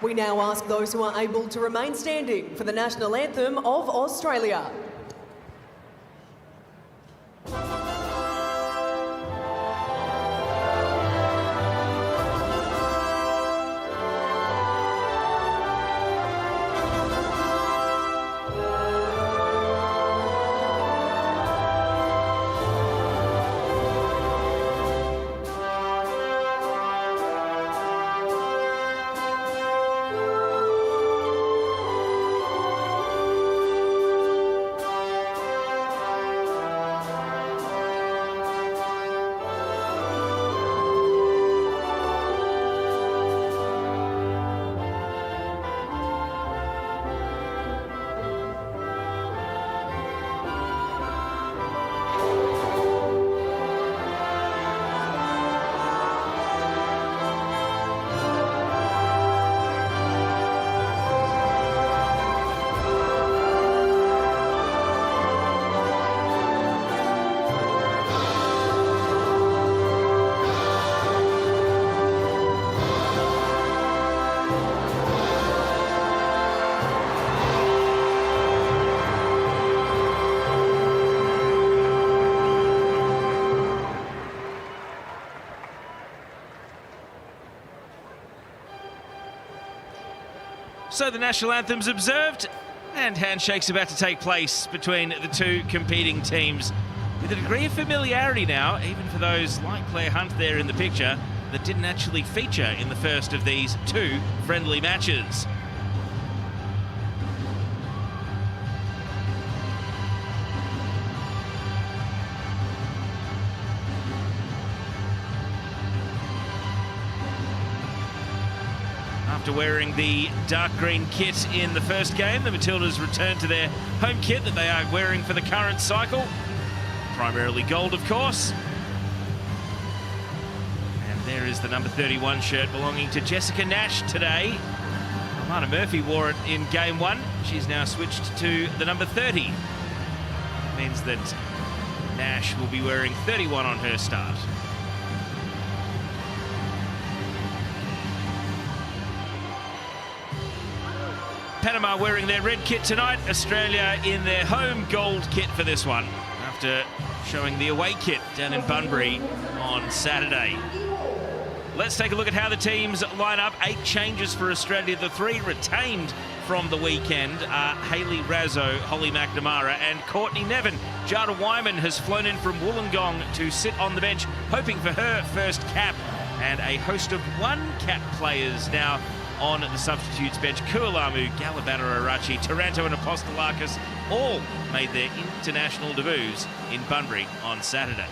We now ask those who are able to remain standing for the national anthem of Australia. So the national anthem's observed and handshakes about to take place between the two competing teams with a degree of familiarity now, even for those like Claire Hunt there in the picture that didn't actually feature in the first of these two friendly matches. After wearing the dark green kit in the first game, the Matildas return to their home kit that they are wearing for the current cycle. Primarily gold, of course. And there is the number 31 shirt belonging to Jessica Nash today. Alana Murphy wore it in game one. She's now switched to the number 30. It means that Nash will be wearing 31 on her start. Panama wearing their red kit tonight. Australia in their home gold kit for this one, after showing the away kit down in Bunbury on Saturday. Let's take a look at how the teams line up. 8 changes for Australia. The 3 retained from the weekend are Hayley Raso, Holly McNamara and Courtney Nevin. Jada Wyman has flown in from Wollongong to sit on the bench, hoping for her first cap, and a host of one-cap players now on the substitutes bench. Kualamu, Galabana Arachi, Taranto and Apostolakis all made their international debuts in Bunbury on Saturday.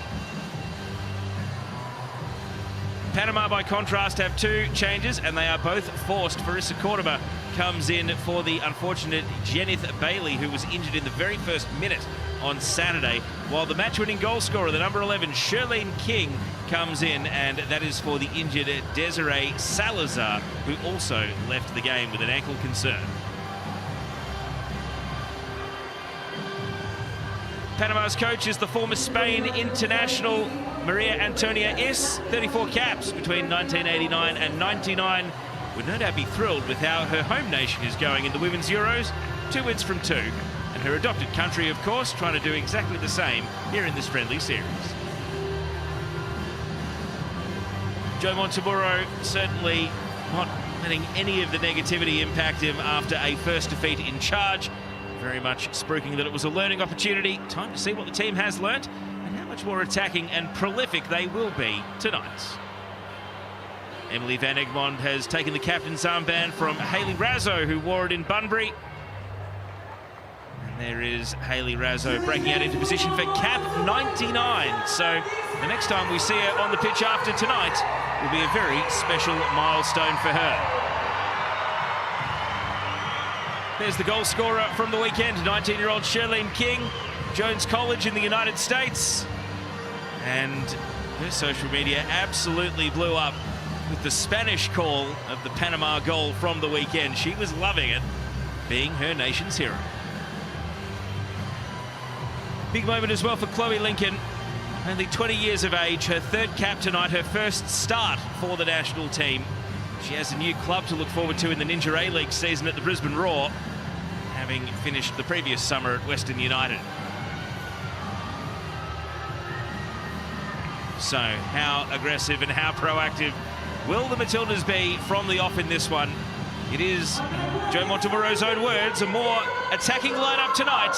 Panama, by contrast, have 2 changes, and they are both forced. Farissa Cordoba comes in for the unfortunate Jenith Bailey, who was injured in the very first minute on Saturday, while the match-winning goal scorer, the number 11, Shirlene King, comes in, and that is for the injured Desiree Salazar, who also left the game with an ankle concern. Panama's coach is the former Spain international Maria Antonia Is, 34 caps between 1989 and 99. Would no doubt be thrilled with how her home nation is going in the Women's Euros. 2 wins from 2. And her adopted country, of course, trying to do exactly the same here in this friendly series. Joe Montemurro certainly not letting any of the negativity impact him after a first defeat in charge. Very much spruiking that it was a learning opportunity. Time to see what the team has learnt and how much more attacking and prolific they will be tonight. Emily Van Egmond has taken the captain's armband from Hayley Raso, who wore it in Bunbury. And there is Hayley Raso breaking out into position for cap 99. So the next time we see her on the pitch after tonight will be a very special milestone for her. There's the goal scorer from the weekend, 19-year-old Shirlene King, Jones College in the United States. And her social media absolutely blew up with the Spanish call of the Panama goal from the weekend. She was loving it, being her nation's hero. Big moment as well for Chloe Lincoln, only 20 years of age, her 3rd cap tonight, her first start for the national team. She has a new club to look forward to in the Ninja A-League season at the Brisbane Roar, having finished the previous summer at Western United. So, how aggressive and how proactive will the Matildas be from the off in this one? It is, Joe Montemurro's own words, a more attacking lineup tonight.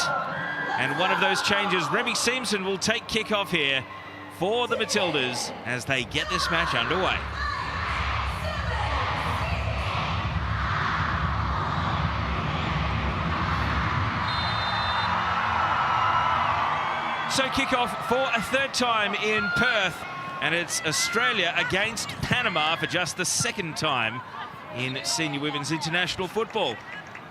And one of those changes, Remy Seamson will take kick-off here for the Matildas as they get this match underway. So kick-off for a third time in Perth, and it's Australia against Panama for just the second time in senior women's international football.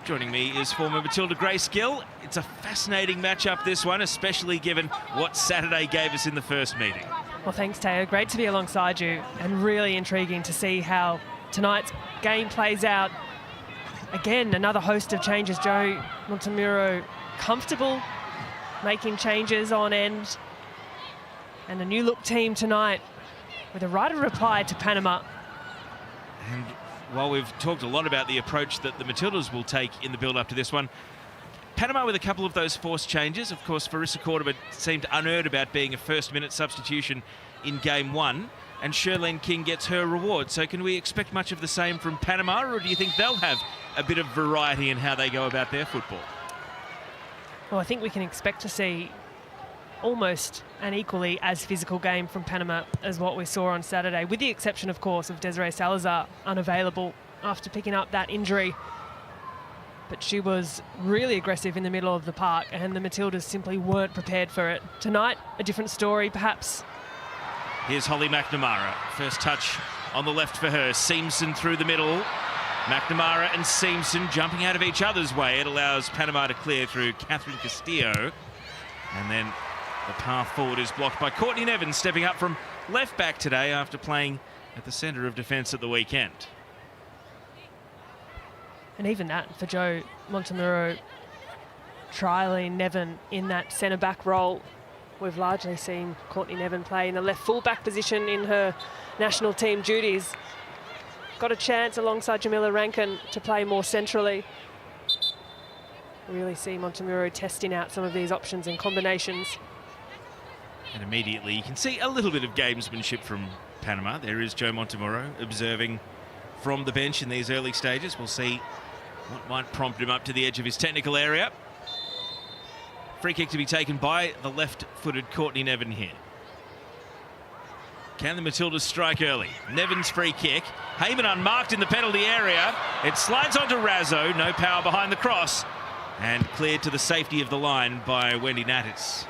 Joining me is former Matilda Grace Gill. It's a fascinating matchup, this one, especially given what Saturday gave us in the first meeting. Well, thanks, Teo. Great to be alongside you, and really intriguing to see how tonight's game plays out. Again, another host of changes. Joe Montemurro comfortable making changes on end, and a new look team tonight with a right of reply to Panama. And while we've talked a lot about the approach that the Matildas will take in the build-up to this one, Panama with a couple of those forced changes. Of course, Farissa Cordoba seemed unerred about being a first-minute substitution in game one, and Shirlene King gets her reward. So can we expect much of the same from Panama, or do you think they'll have a bit of variety in how they go about their football? Well, I think we can expect to see almost an equally as physical game from Panama as what we saw on Saturday, with the exception, of course, of Desiree Salazar, unavailable after picking up that injury. But she was really aggressive in the middle of the park, and the Matildas simply weren't prepared for it. Tonight, a different story, perhaps. Here's Holly McNamara. First touch on the left for her. Seamson through the middle. McNamara and Seamson jumping out of each other's way. It allows Panama to clear through Catherine Castillo. And then the path forward is blocked by Courtney Nevin, stepping up from left back today after playing at the centre of defence at the weekend. And even that for Joe Montemurro, trialling Nevin in that centre-back role. We've largely seen Courtney Nevin play in the left full-back position in her national team duties. Got a chance alongside Jamila Rankin to play more centrally. Really see Montemurro testing out some of these options and combinations. And immediately you can see a little bit of gamesmanship from Panama. There is Joe Montemurro observing from the bench in these early stages. We'll see what might prompt him up to the edge of his technical area. Free kick to be taken by the left-footed Courtney Nevin here. Can the Matildas strike early? Nevin's free kick. Heyman unmarked in the penalty area. It slides onto Razzo. No power behind the cross. And cleared to the safety of the line by Wendy Nattis.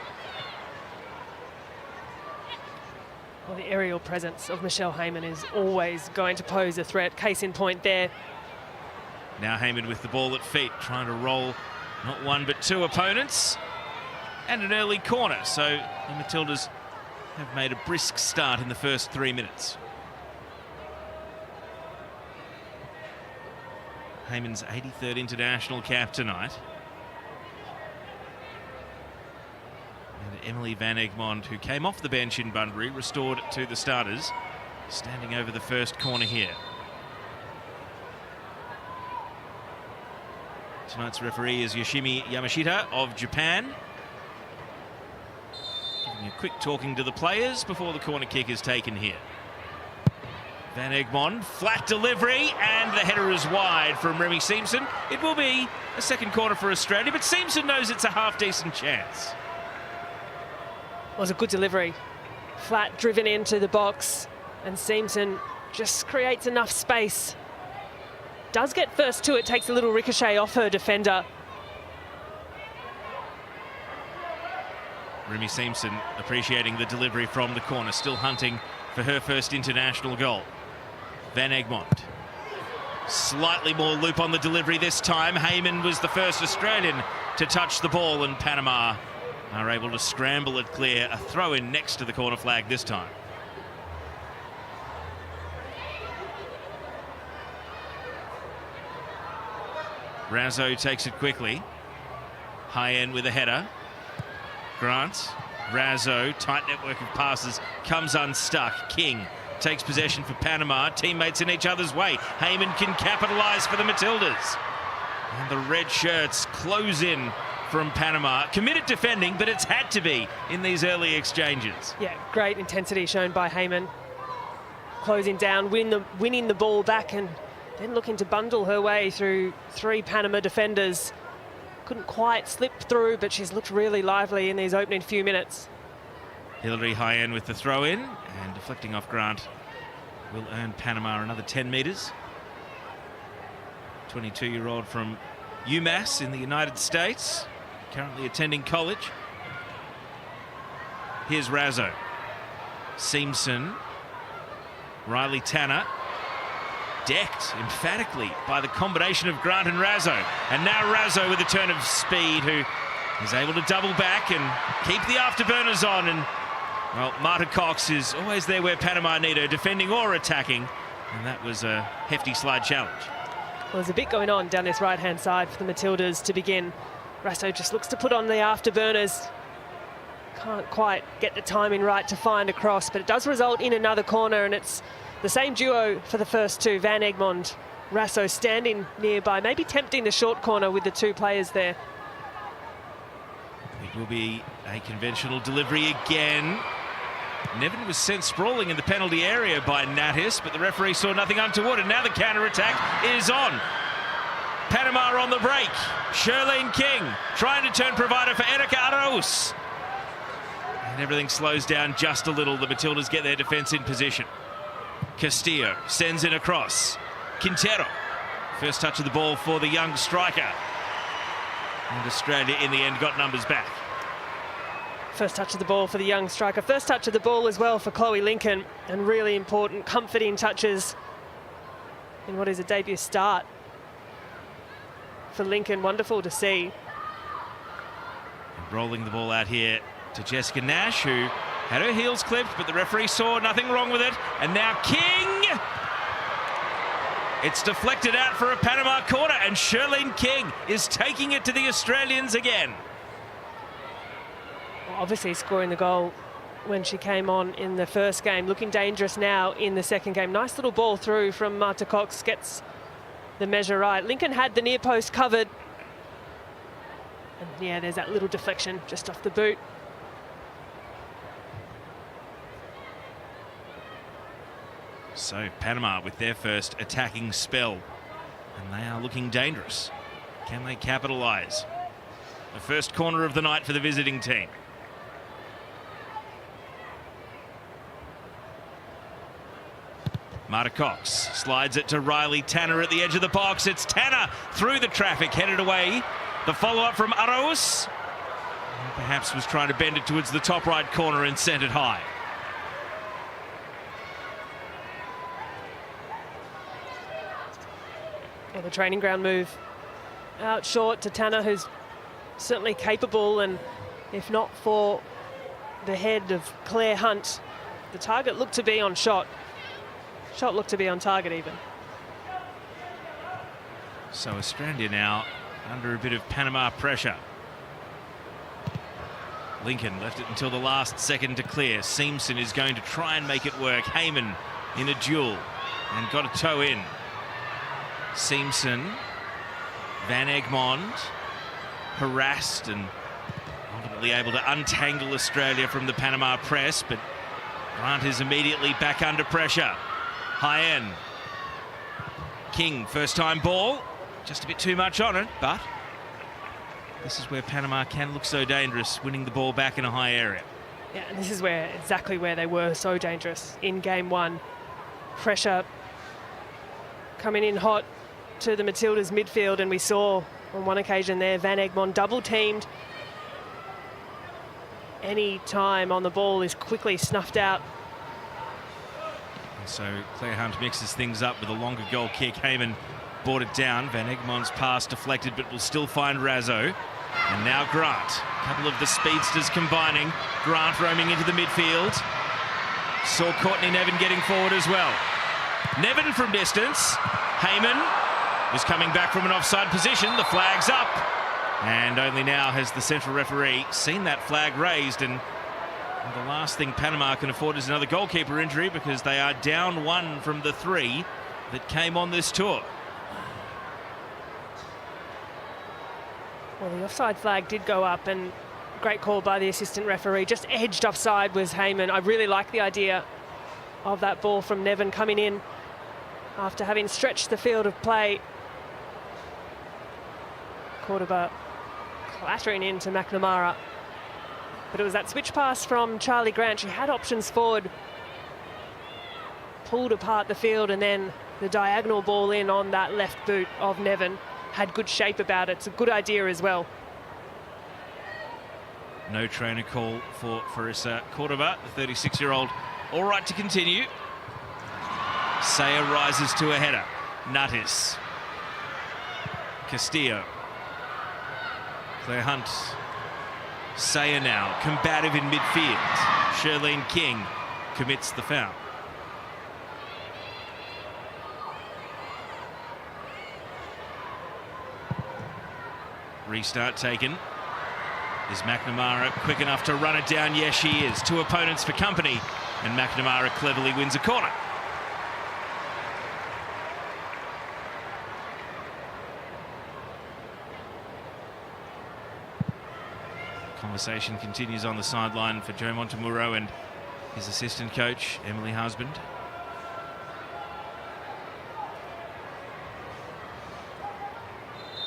Well, the aerial presence of Michelle Heyman is always going to pose a threat. Case in point there. Now Heyman with the ball at feet, trying to roll not one but two opponents. And an early corner. So the Matildas have made a brisk start in the first 3 minutes. Heyman's 83rd international cap tonight. And Emily Van Egmond, who came off the bench in Bunbury, restored to the starters, standing over the first corner here. Tonight's referee is Yoshimi Yamashita of Japan. Giving a quick talking to the players before the corner kick is taken here. Van Egmond, flat delivery, and the header is wide from Remy Seamson. It will be a second corner for Australia, but Seamson knows it's a half-decent chance. It was a good delivery. Flat driven into the box, and Seamson just creates enough space. Does get first to it, takes a little ricochet off her defender. Remy Seamson appreciating the delivery from the corner, still hunting for her first international goal. Van Egmond. Slightly more loop on the delivery this time. Heyman was the first Australian to touch the ball, and Panama are able to scramble it clear. A throw in next to the corner flag this time. Razzo takes it quickly. High end with a header. Grant, Razzo, tight network of passes, comes unstuck. King takes possession for Panama. Teammates in each other's way. Heyman can capitalise for the Matildas. And the red shirts close in from Panama. Committed defending, but it's had to be in these early exchanges. Yeah, great intensity shown by Heyman. Closing down, winning the ball back, and then looking to bundle her way through 3 Panama defenders. Couldn't quite slip through, but she's looked really lively in these opening few minutes. Hillary Hyen with the throw-in, and deflecting off Grant will earn Panama another 10 metres. 22-year-old from UMass in the United States, currently attending college. Here's Razzo. Seamson. Riley Tanner. Decked emphatically by the combination of Grant and Razzo. And now Razzo with a turn of speed, who is able to double back and keep the afterburners on. And, well, Marta Cox is always there where Panama need her, defending or attacking. And that was a hefty slide challenge. Well, there's a bit going on down this right-hand side for the Matildas to begin. Razzo just looks to put on the afterburners. Can't quite get the timing right to find a cross, but it does result in another corner, and it's the same duo for the first 2. Van Egmond, Razzo standing nearby, maybe tempting the short corner with the 2 players there. It will be a conventional delivery again. Nevin was sent sprawling in the penalty area by Natis, but the referee saw nothing untoward, and now the counter-attack is on. Panama on the break. Shirlene King trying to turn provider for Erika Arauz. And everything slows down just a little. The Matildas get their defence in position. Castillo sends in a cross. Quintero. First touch of the ball for the young striker. And Australia in the end got numbers back. First touch of the ball for the young striker. First touch of the ball as well for Chloe Lincoln. And really important, comforting touches in what is a debut start for Lincoln. Wonderful to see. And rolling the ball out here to Jessica Nash, who had her heels clipped, but the referee saw nothing wrong with it. And now King! It's deflected out for a Panama corner, and Shirlene King is taking it to the Australians again. Obviously scoring the goal when she came on in the first game, looking dangerous now in the second game. Nice little ball through from Marta Cox, gets the measure right. Lincoln had the near post covered, and yeah, there's that little deflection just off the boot. So Panama with their first attacking spell, and they are looking dangerous. Can they capitalise? The first corner of the night for the visiting team. Marta Cox slides it to Riley Tanner at the edge of the box. It's Tanner through the traffic, headed away. The follow-up from Arauz. Perhaps was trying to bend it towards the top right corner and sent it high. Well, the training ground move out short to Tanner, who's certainly capable, and if not for the head of Claire Hunt, the target looked to be on shot. Shot looked to be on target even. So Australia now under a bit of Panama pressure. Lincoln left it until the last second to clear. Seamson is going to try and make it work. Heyman in a duel and got a toe in. Seamson, Van Egmond harassed and ultimately able to untangle Australia from the Panama press, but Grant is immediately back under pressure. Hyen. King, first time ball. Just a bit too much on it, but this is where Panama can look so dangerous, winning the ball back in a high area. Yeah, and this is exactly where they were so dangerous in game 1. Pressure coming in hot to the Matildas midfield, and we saw on one occasion there Van Egmond double teamed. Any time on the ball is quickly snuffed out. And so Claire Hunt mixes things up with a longer goal kick. Heyman brought it down. Van Egmond's pass deflected, but will still find Razzo. And now Grant. A couple of the speedsters combining. Grant roaming into the midfield. Saw Courtney Nevin getting forward as well. Nevin from distance. Heyman was coming back from an offside position. The flag's up. And only now has the central referee seen that flag raised, and The last thing Panama can afford is another goalkeeper injury, because they are down 1 from the 3 that came on this tour. Well, the offside flag did go up, and great call by the assistant referee. Just edged offside was Heyman. I really like the idea of that ball from Nevin coming in after having stretched the field of play. Cordoba clattering into McNamara. But it was that switch pass from Charlie Grant. She had options forward, pulled apart the field, and then the diagonal ball in on that left boot of Nevin. Had good shape about it. It's a good idea as well. No trainer call for Farissa Cordoba, the 36-year-old. All right to continue. Saya rises to a header. Natis. Castillo. Claire Hunt. Saya now, combative in midfield. Shirlene King commits the foul. Restart taken. Is McNamara quick enough to run it down? Yes, she is. 2 opponents for company, and McNamara cleverly wins a corner. Conversation continues on the sideline for Joe Montemuro and his assistant coach, Emily Husband.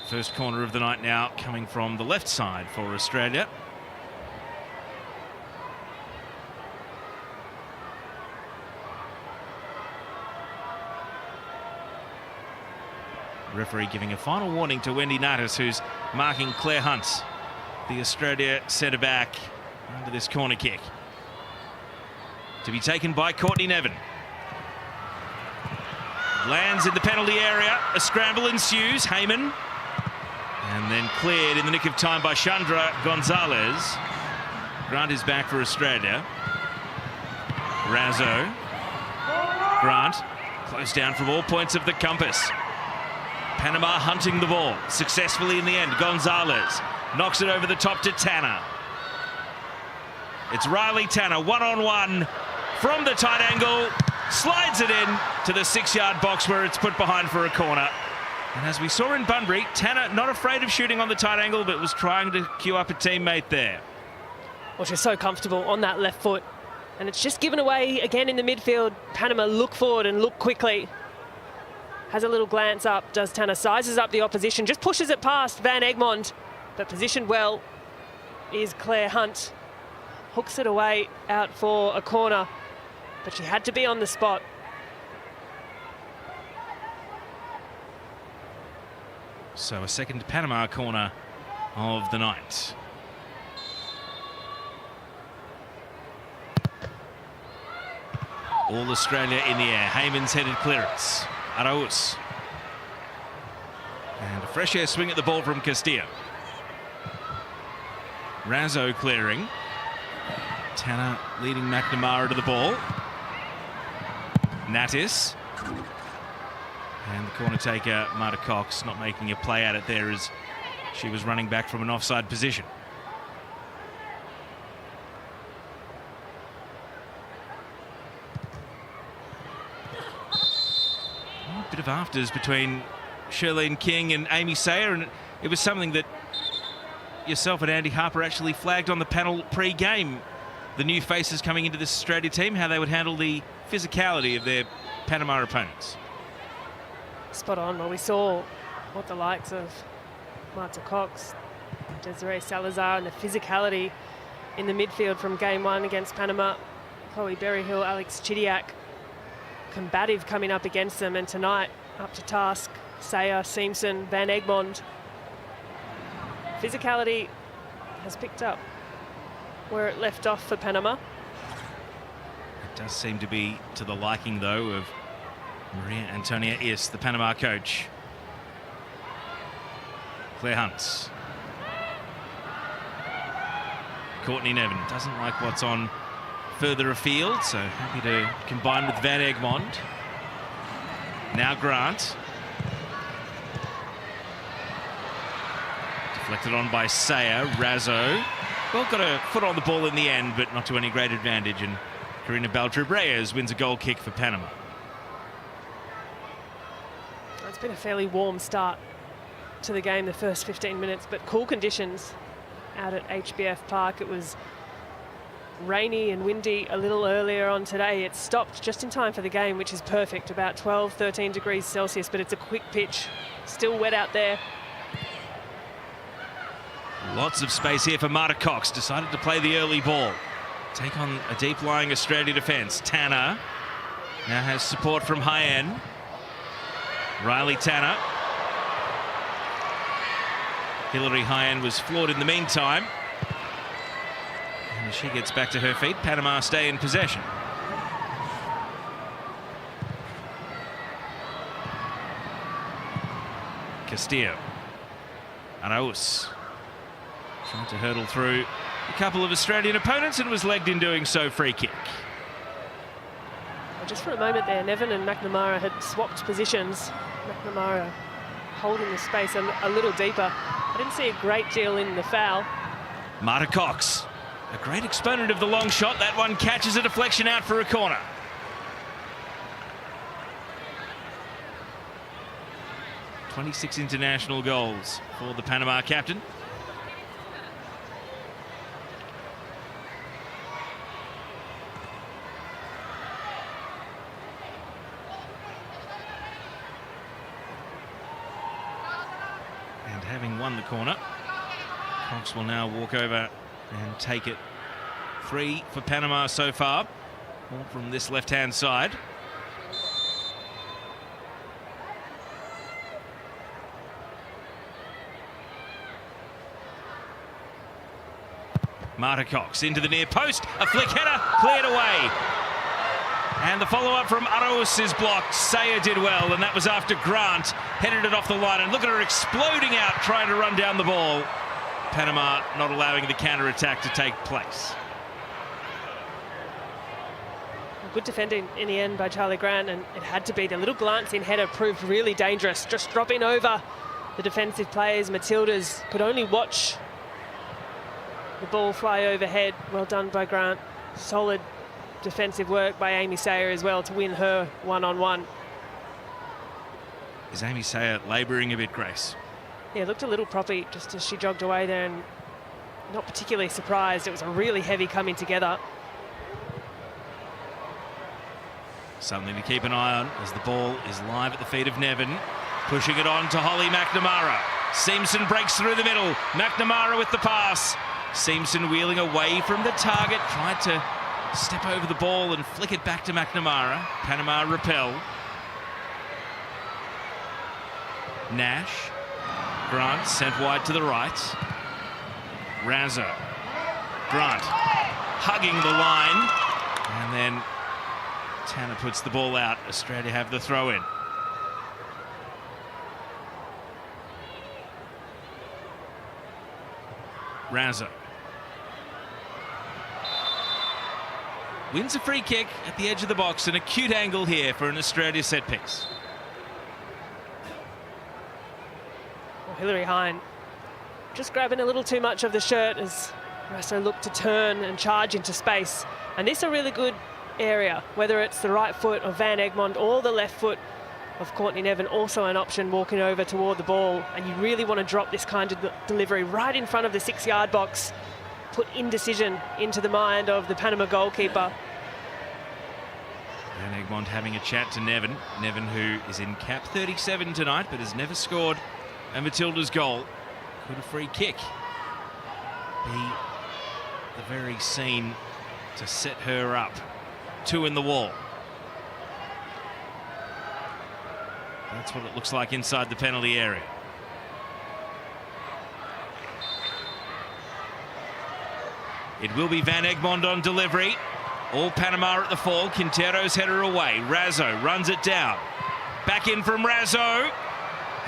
First corner of the night now coming from the left side for Australia. Referee giving a final warning to Wendy Natis, who's marking Claire Hunt, the Australia centre-back, under this corner kick. To be taken by Courtney Nevin. Lands in the penalty area. A scramble ensues. Heyman. And then cleared in the nick of time by Chandra Gonzalez. Grant is back for Australia. Razzo. Grant close down from all points of the compass. Panama hunting the ball successfully in the end. Gonzalez knocks it over the top to Tanner. It's Riley Tanner, one-on-one from the tight angle. Slides it in to the 6-yard box where it's put behind for a corner. And as we saw in Bunbury, Tanner not afraid of shooting on the tight angle, but was trying to queue up a teammate there. Well, she's so comfortable on that left foot. And it's just given away again in the midfield. Panama look forward and look quickly. Has a little glance up, does Tanner. Sizes up the opposition, just pushes it past Van Egmond. But positioned well is Claire Hunt. Hooks it away out for a corner. But she had to be on the spot. So a second Panama corner of the night. All Australia in the air. Heyman's headed clearance. Arauz. And a fresh air swing at the ball from Castillo. Razzo clearing. Tanner leading McNamara to the ball. Natis. And the corner taker, Marta Cox, not making a play at it there as she was running back from an offside position. A bit of afters between Shirlene King and Amy Sayer, and it was something that yourself and Andy Harper actually flagged on the panel pre-game. The new faces coming into this Australia team, how they would handle the physicality of their Panama opponents. Spot on. Well, we saw what the likes of Marta Cox, Desiree Salazar, and the physicality in the midfield from game 1 against Panama. Chloe Berryhill, Alex Chidiac, combative coming up against them, and tonight up to task, Sayer, Simpson, Van Egmond. Physicality has picked up where it left off for Panama. It does seem to be to the liking, though, of Maria Antonia Is, the Panama coach. Claire Hunt. Courtney Nevin doesn't like what's on further afield, so happy to combine with Van Egmond. Now Grant. Deflected on by Sayer. Razzo Well, got a foot on the ball in the end, but not to any great advantage. And Karina Beltrub-Reyes wins a goal kick for Panama. It's been a fairly warm start to the game, the first 15 minutes, but cool conditions out at HBF Park. It was rainy and windy a little earlier on today. It stopped just in time for the game, which is perfect, about 12, 13 degrees Celsius, but it's a quick pitch. Still wet out there. Lots of space here for Marta Cox. Decided to play the early ball. Take on a deep-lying Australia defence. Tanner now has support from Hyen. Riley Tanner. Hilary Hyen was floored in the meantime. And as she gets back to her feet, Panama stay in possession. Castillo. Arauz trying to hurdle through a couple of Australian opponents and was legged in doing so. Free kick. Just for a moment there, Nevin and McNamara had swapped positions. McNamara holding the space a little deeper. I didn't see a great deal in the foul. Marta Cox, a great exponent of the long shot. That one catches a deflection out for a corner. "26 international goals for the Panama captain. And having won the corner, Cox will now walk over and take it. 3 for Panama so far, all from this left-hand side. Marta Cox into the near post, a flick header, cleared away. And the follow-up from Arauz is blocked. Sayer did well, and that was after Grant headed it off the line. And look at her exploding out, trying to run down the ball. Panama not allowing the counter-attack to take place. Good defending in the end by Charlie Grant, and it had to be. The little glance-in header proved really dangerous, just dropping over the defensive players. Matildas could only watch the ball fly overhead. Well done by Grant. Solid defensive work by Amy Sayer as well to win her one-on-one. Is Amy Sayer labouring a bit, Grace? Yeah, looked a little proppy just as she jogged away there, and not particularly surprised. It was a really heavy coming together. Something to keep an eye on as the ball is live at the feet of Nevin. Pushing it on to Holly McNamara. Seamson breaks through the middle. McNamara with the pass. Seamson wheeling away from the target. Tried to step over the ball and flick it back to McNamara. Panama repel. Nash. Grant sent wide to the right. Razzo. Grant hugging the line. And then Tanner puts the ball out. Australia have the throw in. Razzo wins a free kick at the edge of the box. An acute angle here for an Australia set piece. Well, Hilary Hyen just grabbing a little too much of the shirt as Razzo looked to turn and charge into space. And this is a really good area, whether it's the right foot of Van Egmond or the left foot of Courtney Nevin, also an option walking over toward the ball. And you really want to drop this kind of delivery right in front of the 6-yard box, put indecision into the mind of the Panama goalkeeper. Van Egmond having a chat to Nevin. Nevin, who is in cap 37 tonight but has never scored a Matildas goal. Could a free kick be the very scene to set her up? 2 in the wall. That's what it looks like inside the penalty area. It will be Van Egmond on delivery. All Panama at the fall. Quintero's header away. Razzo runs it down. Back in from Razzo.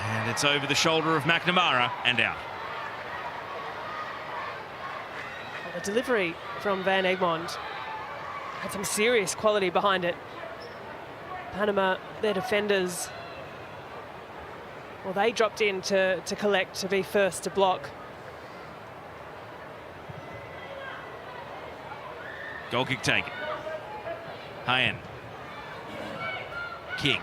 And it's over the shoulder of McNamara and out. Well, the delivery from Van Egmond had some serious quality behind it. Panama, their defenders, well, they dropped in to collect, to be first to block. Goal kick taken. High end. King.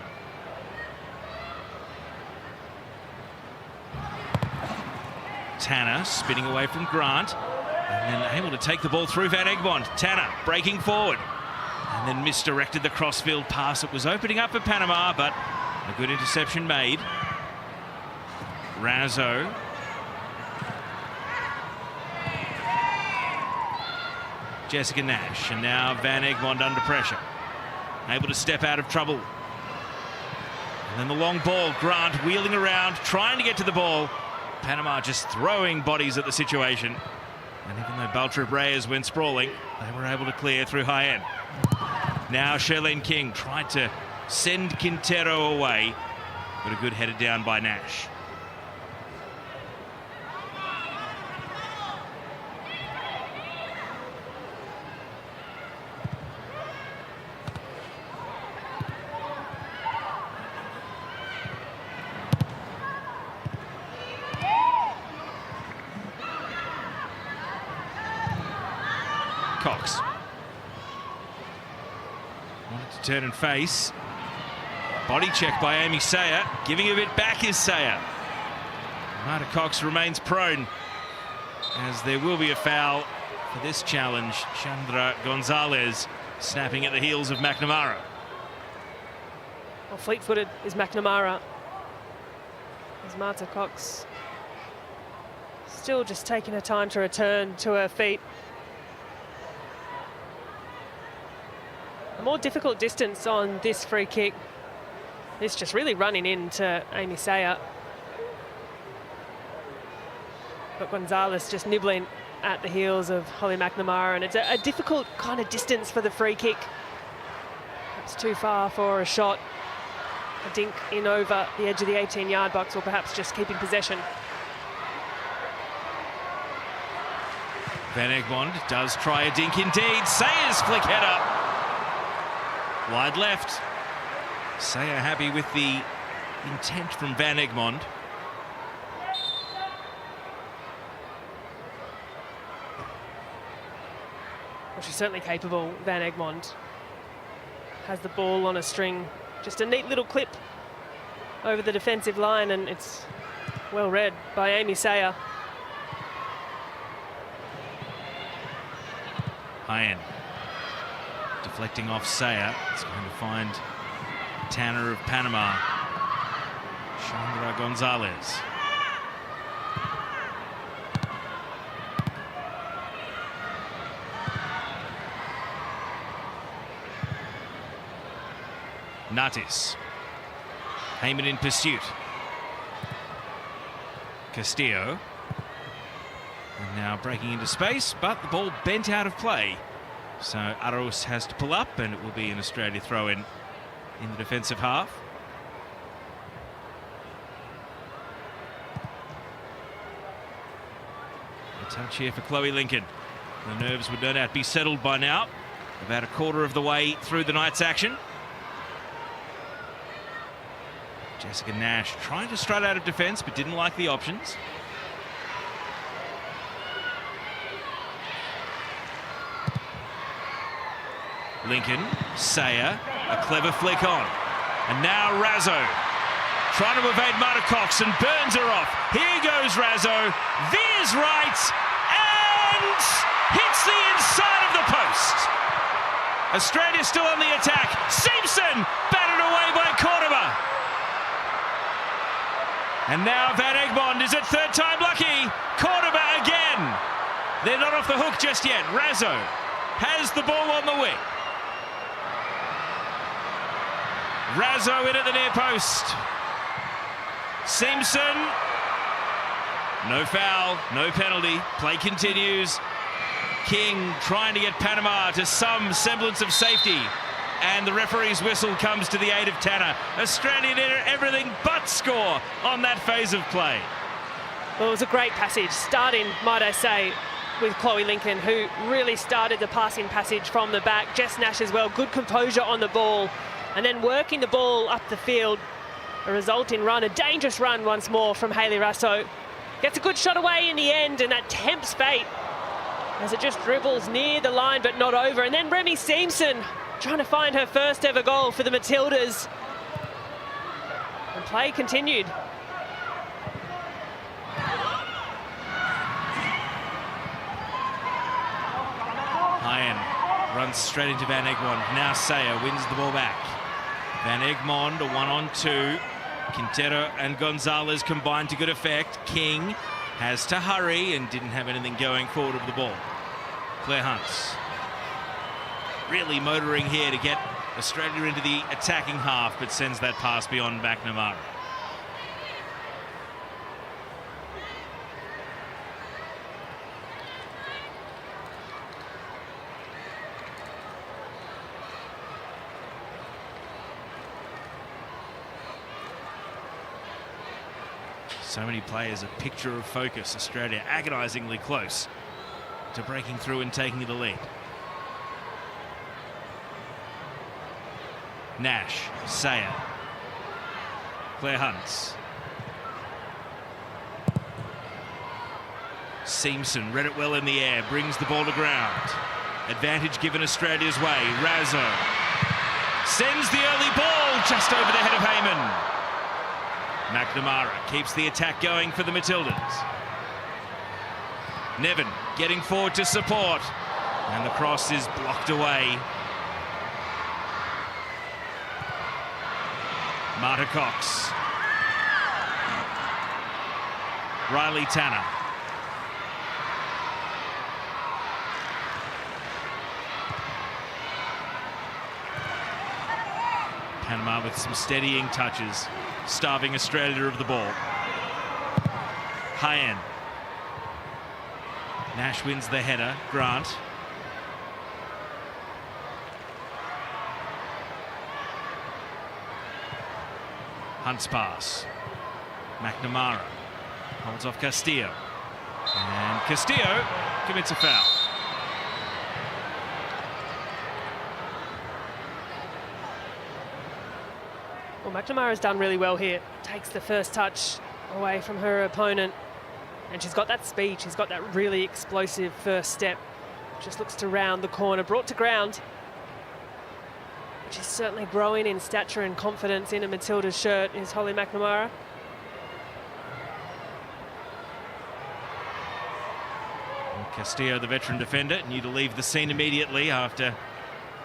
Tanner spinning away from Grant. And then able to take the ball through Van Egmond. Tanner breaking forward. And then misdirected the crossfield pass. It was opening up for Panama, but a good interception made. Razzo. Jessica Nash, and now Van Egmond under pressure. Able to step out of trouble. And then the long ball, Grant wheeling around, trying to get to the ball. Panama just throwing bodies at the situation. And even though Baltrip Reyes went sprawling, they were able to clear through high end. Now Charlene King tried to send Quintero away, but a good header down by Nash. Cox. Wanted to turn and face. Body check by Amy Sayer. Giving a bit back is Sayer. Marta Cox remains prone, as there will be a foul for this challenge. Chandra Gonzalez snapping at the heels of McNamara. Well, fleet-footed is McNamara. As Marta Cox still just taking her time to return to her feet. A more difficult distance on this free kick. It's just really running into Amy Sayer. But Gonzalez just nibbling at the heels of Holly McNamara, and it's a difficult kind of distance for the free kick. It's too far for a shot. A dink in over the edge of the 18-yard box, or perhaps just keeping possession. Van Egmond does try a dink indeed. Sayer's flick header. Wide left. Sayer happy with the intent from Van Egmond. Well, she's certainly capable, Van Egmond. Has the ball on a string. Just a neat little clip over the defensive line, and it's well read by Amy Sayer. High end. Deflecting off Sayer. It's going to find Tanner of Panama. Chandra Gonzalez. Natis. Heyman in pursuit. Castillo. And now breaking into space, but the ball bent out of play. So Aros has to pull up, and it will be an Australia throw-in in the defensive half. A touch here for Chloe Lincoln. The nerves would no doubt be settled by now. About a quarter of the way through the night's action. Jessica Nash trying to strut out of defence, but didn't like the options. Lincoln, Sayer, a clever flick on. And now Razzo trying to evade Marta Cox and burns her off. Here goes Razzo, veers right and hits the inside of the post. Australia still on the attack. Simpson batted away by Cordoba. And now Van Egmond is at third time lucky. Cordoba again. They're not off the hook just yet. Razzo has the ball on the wing. Razzo in at the near post. Simpson. No foul, no penalty. Play continues. King trying to get Panama to some semblance of safety. And the referee's whistle comes to the aid of Tanner. Australia did everything but score on that phase of play. Well, it was a great passage, starting, might I say, with Chloe Lincoln, who really started the passing passage from the back. Jess Nash as well, good composure on the ball. And then working the ball up the field, a resulting run, a dangerous run once more from Hayley Rasso. Gets a good shot away in the end, and that tempts fate as it just dribbles near the line but not over. And then Remy Simpson trying to find her first ever goal for the Matildas. And play continued. Hyen runs straight into Van Egmond. Now Sayer wins the ball back. Van Egmond, a 1-on-2. Quintero and Gonzalez combined to good effect. King has to hurry and didn't have anything going forward of the ball. Claire Hunts really motoring here to get Australia into the attacking half, but sends that pass beyond McNamara. So many players, a picture of focus. Australia agonisingly close to breaking through and taking the lead. Nash, Sayer, Claire Hunts. Simpson read it well in the air, brings the ball to ground. Advantage given Australia's way. Razzo sends the early ball just over the head of Heyman. McNamara keeps the attack going for the Matildas. Nevin getting forward to support, and the cross is blocked away. Marta Cox. Riley Tanner. Panama with some steadying touches, starving Australia of the ball. Hyen. Nash wins the header. Grant. Hunt's pass. McNamara holds off Castillo. And Castillo commits a foul. Well, McNamara's done really well here. Takes the first touch away from her opponent. And she's got that speed. She's got that really explosive first step. Just looks to round the corner. Brought to ground. She's certainly growing in stature and confidence in a Matilda's shirt is Holly McNamara. And Castillo, the veteran defender, knew to leave the scene immediately after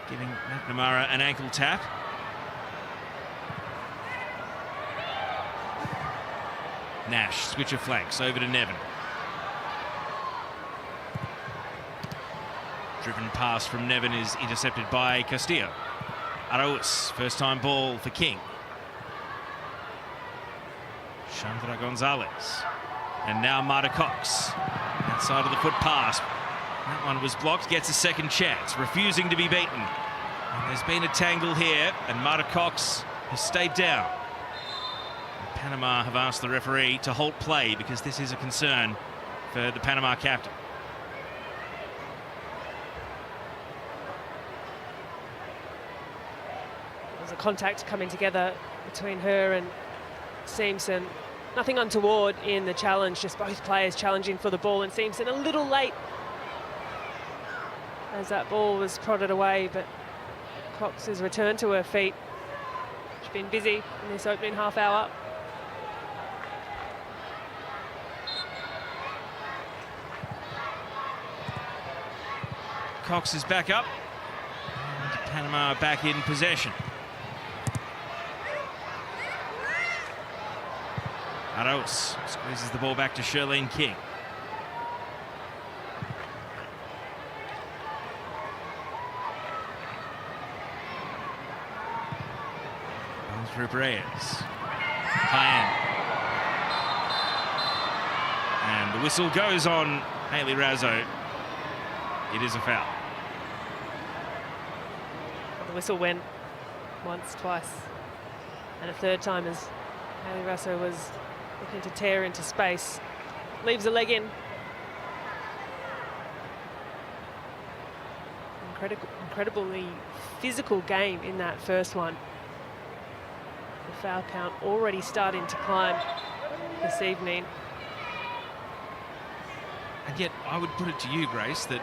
giving McNamara an ankle tap. Nash, switch of flanks, over to Nevin. Driven pass from Nevin is intercepted by Castillo. Arauz, first time ball for King. Chandra Gonzalez. And now Marta Cox. Outside of the foot pass. That one was blocked, gets a second chance, refusing to be beaten. And there's been a tangle here, and Marta Cox has stayed down. Panama have asked the referee to halt play because this is a concern for the Panama captain. There's a contact coming together between her and Simpson. Nothing untoward in the challenge, just both players challenging for the ball, and Simpson a little late as that ball was prodded away, but Cox has returned to her feet. She's been busy in this opening half hour. Cox is back up. And Panama back in possession. Arauz squeezes the ball back to Shirlene King. Ball through Reyes. Hyen. And the whistle goes on Hayley Razzo. It is a foul. The whistle went once, twice, and a third time as Hayley Razzo was looking to tear into space. Leaves a leg in. Incredibly physical game in that first one. The foul count already starting to climb this evening. And yet, I would put it to you, Grace, that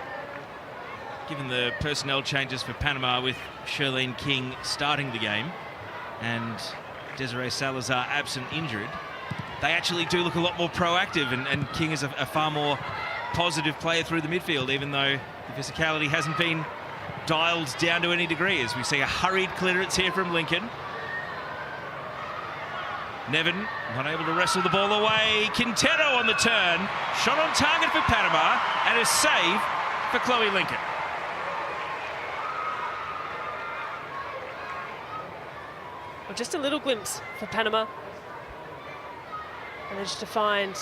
given the personnel changes for Panama with Shirlene King starting the game and Desiree Salazar absent injured, they actually do look a lot more proactive, and King is a far more positive player through the midfield, even though the physicality hasn't been dialed down to any degree, as we see a hurried clearance here from Lincoln. Nevin not able to wrestle the ball away. Quintero on the turn. Shot on target for Panama, and a save for Chloe Lincoln. Well, just a little glimpse for Panama. Managed to find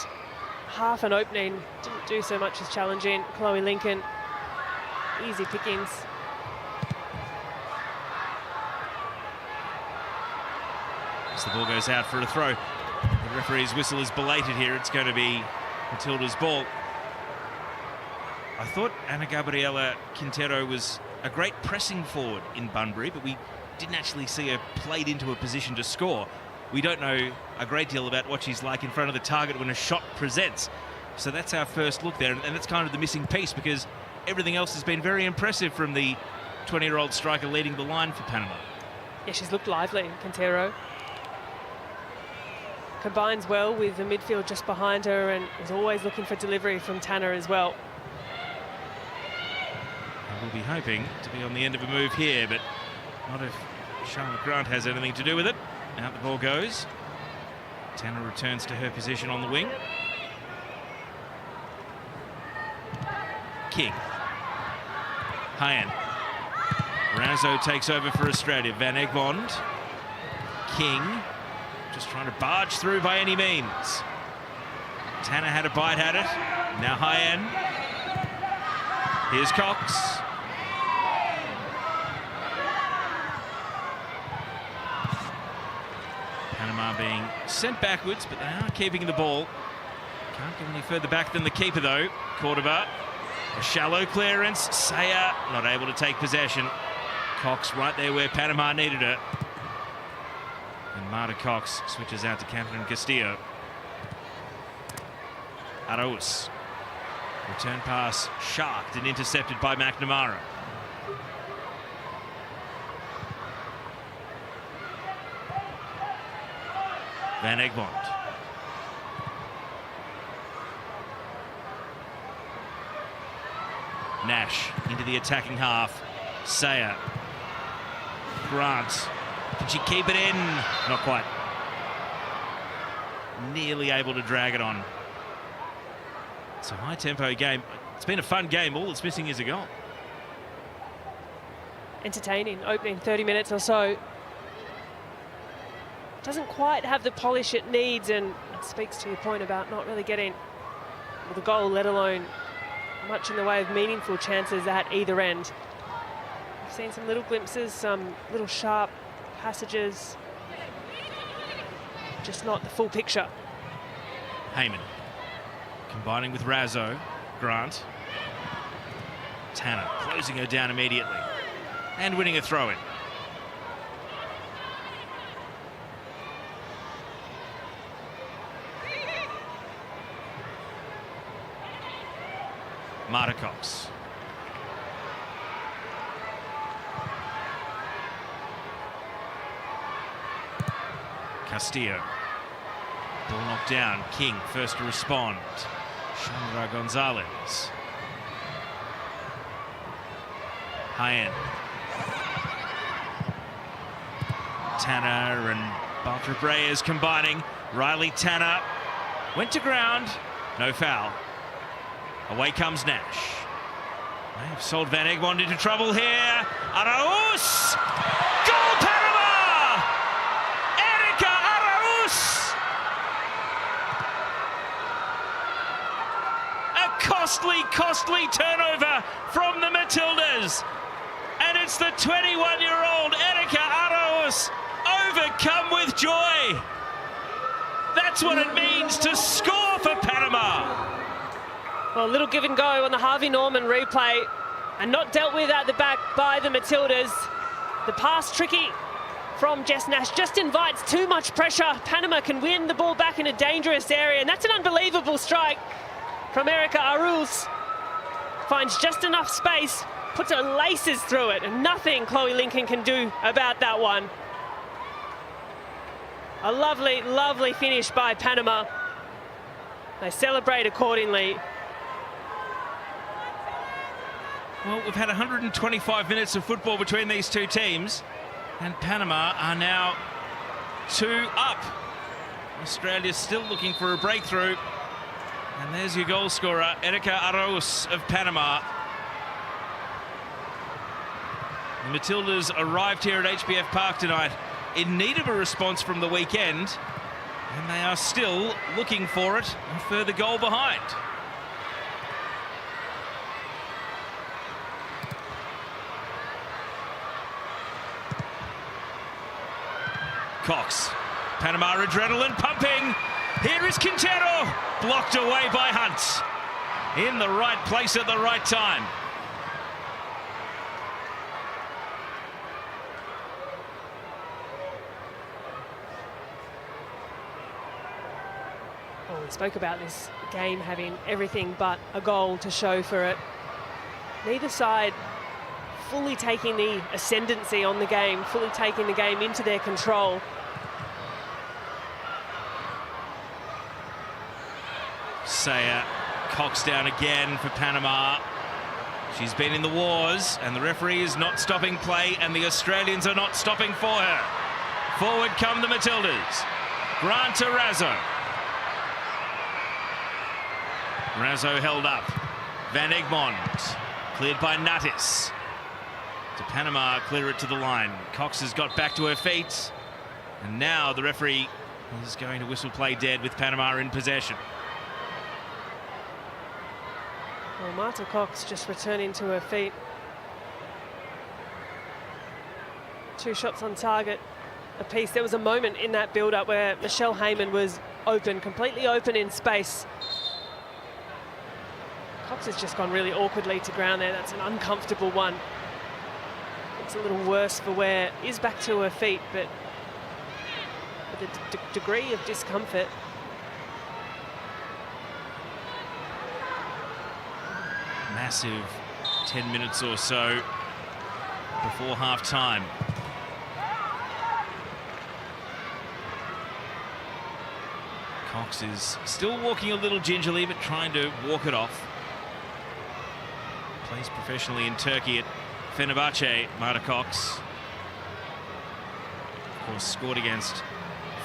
half an opening. Didn't do so much as challenging Chloe Lincoln. Easy pickings. As the ball goes out for a throw, the referee's whistle is belated here. It's going to be Matilda's ball. I thought Ana Gabriela Quintero was a great pressing forward in Bunbury, but we didn't actually see her played into a position to score. We don't know a great deal about what she's like in front of the target when a shot presents. So that's our first look there, and that's kind of the missing piece, because everything else has been very impressive from the 20-year-old striker leading the line for Panama. Yeah, she's looked lively, Quintero. Combines well with the midfield just behind her, and is always looking for delivery from Tanner as well. We'll be hoping to be on the end of a move here, but not if Charlotte Grant has anything to do with it. Out the ball goes. Tanner returns to her position on the wing. King. Hyen. Razzo takes over for Australia. Van Egmond. King. Just trying to barge through by any means. Tanner had a bite at it. Now Hyen. Here's Cox. Panama being sent backwards, but they are keeping the ball. Can't get any further back than the keeper, though. Cordova. A shallow clearance. Saya not able to take possession. Cox right there where Panama needed her. And Marta Cox switches out to Catherine Castillo. Arauz. Return pass sharked and intercepted by McNamara. Van Egmond. Nash into the attacking half. Saya. Grant. Can she keep it in? Not quite. Nearly able to drag it on. It's a high-tempo game. It's been a fun game. All that's missing is a goal. Entertaining, opening 30 minutes or so. Doesn't quite have the polish it needs, and it speaks to your point about not really getting the goal, let alone much in the way of meaningful chances at either end. We've seen some little glimpses, some little sharp passages, just not the full picture. Heyman combining with Razzo. Grant. Tanner closing her down immediately and winning a throw-in. Marta Cox. Castillo. Ball knocked down. King first to respond. Chandra Gonzalez. Hyen. Tanner and Baltra Breyers combining. Riley Tanner went to ground. No foul. Away comes Nash. They have sold Van Egmond into trouble here. Arauz! Goal, Panama! Erika Arauz! A costly turnover from the Matildas. And it's the 21-year-old Erika Arauz overcome with joy. That's what it means to score for Panama. Well, a little give and go on the Harvey Norman replay, and not dealt with at the back by the Matildas. The pass tricky from Jess Nash just invites too much pressure. Panama can win the ball back in a dangerous area, and that's an unbelievable strike. from Erica Aruz. Finds just enough space, puts her laces through it, and nothing Chloe Lincoln can do about that one. A lovely, lovely finish by Panama. They celebrate accordingly. Well, we've had 125 minutes of football between these two teams, and Panama are now 2 up. Australia's still looking for a breakthrough. And there's your goal scorer, Erica Aruz of Panama. The Matildas arrived here at HBF Park tonight in need of a response from the weekend, and they are still looking for it, a further goal behind. Cox. Panama adrenaline pumping. Here is Quintero. Blocked away by Hunt. In the right place at the right time. Well, we spoke about this game having everything but a goal to show for it. Neither side fully taking the ascendancy on the game, fully taking the game into their control. Saya, Cox down again for Panama. She's been in the wars, and the referee is not stopping play, and the Australians are not stopping for her. Forward come the Matildas. Grant to Razzo. Razzo held up. Van Egmond cleared by Natis. To Panama, clear it to the line. Cox has got back to her feet, and now the referee is going to whistle play dead with Panama in possession. Well, Marta Cox just returning to her feet. 2 shots on target apiece. There was a moment in that build-up where Michelle Heyman was open, completely open in space. Cox has just gone really awkwardly to ground there. That's an uncomfortable one. It's a little worse for Ware. Is back to her feet, but with a degree of discomfort. Massive 10 minutes or so before half-time. Cox is still walking a little gingerly, but trying to walk it off. Plays professionally in Turkey at Fenerbahce, Marta Cox. Of course, scored against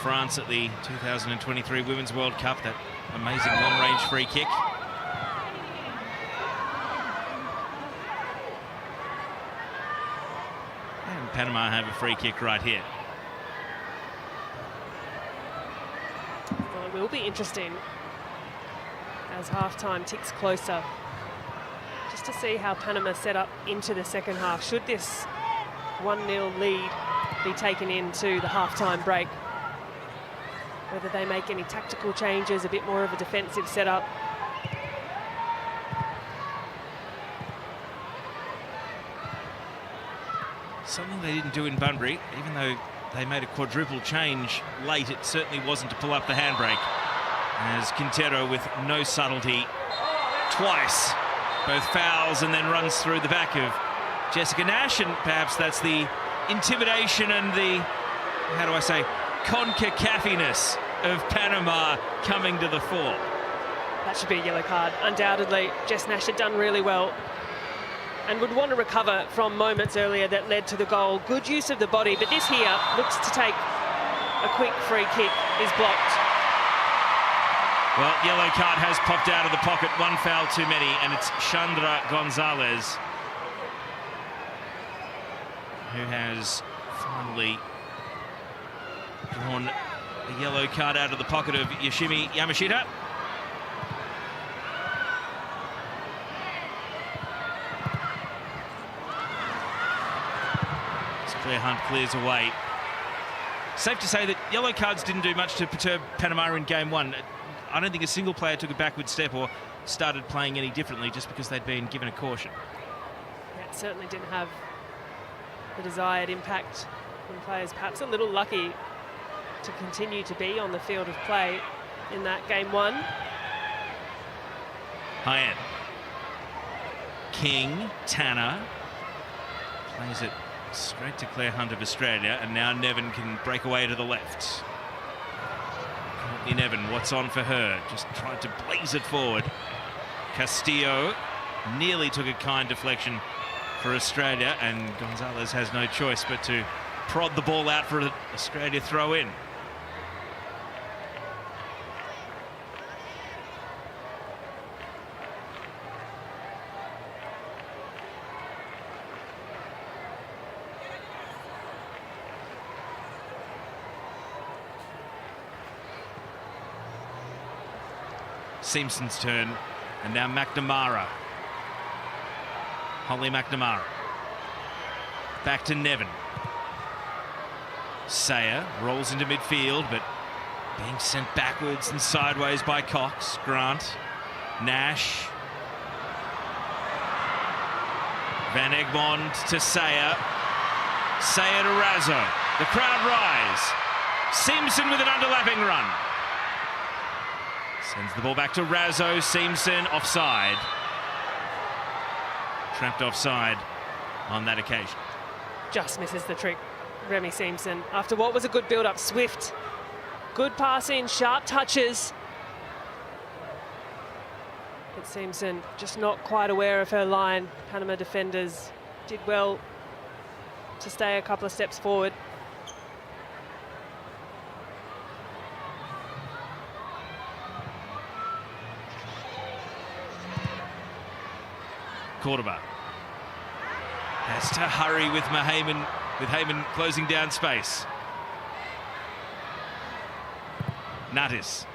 France at the 2023 Women's World Cup, that amazing long-range free kick. And Panama have a free kick right here. Well, it will be interesting as half-time ticks closer, just to see how Panama set up into the second half. Should this 1-0 lead be taken into the half-time break? Whether they make any tactical changes, a bit more of a defensive setup. Something they didn't do in Bunbury, even though they made a quadruple change late, it certainly wasn't to pull up the handbrake. As Quintero, with no subtlety, twice, both fouls, and then runs through the back of Jessica Nash, and perhaps that's the intimidation and the, how do I say, CONCACAF-iness of Panama coming to the fore. That should be a yellow card, undoubtedly. Jess Nash had done really well and would want to recover from moments earlier that led to the goal. Good use of the body, but this here looks to take a quick free kick, is blocked. Well, yellow card has popped out of the pocket, one foul too many, and it's Chandra Gonzalez who has finally drawn a yellow card out of the pocket of Yoshimi Yamashita. Claire Hunt clears away. Safe to say that yellow cards didn't do much to perturb Panama in game one. I don't think a single player took a backward step or started playing any differently just because they'd been given a caution. Yeah, it certainly didn't have the desired impact from players. Perhaps a little lucky to continue to be on the field of play in that game one. High end. King, Tanner. Plays it straight to Hunt of Australia, and now Nevin can break away to the left. Courtney Nevin, what's on for her? Just tried to blaze it forward. Castillo nearly took a kind deflection for Australia, and Gonzalez has no choice but to prod the ball out for an Australia throw in. Simpson's turn, and now McNamara. Holly McNamara. Back to Nevin. Sayer rolls into midfield, but being sent backwards and sideways by Cox. Grant. Nash. Van Egmond to Sayer. Sayer to Razzo. The crowd rise. Simpson with an underlapping run. Sends the ball back to Razzo. Simpson offside. Trapped offside on that occasion. Just misses the trick, Remy Simpson. After what was a good build-up, swift. Good passing, sharp touches. But Simpson just not quite aware of her line. Panama defenders did well to stay a couple of steps forward. Cordoba has to hurry with Heyman closing down space. Natis.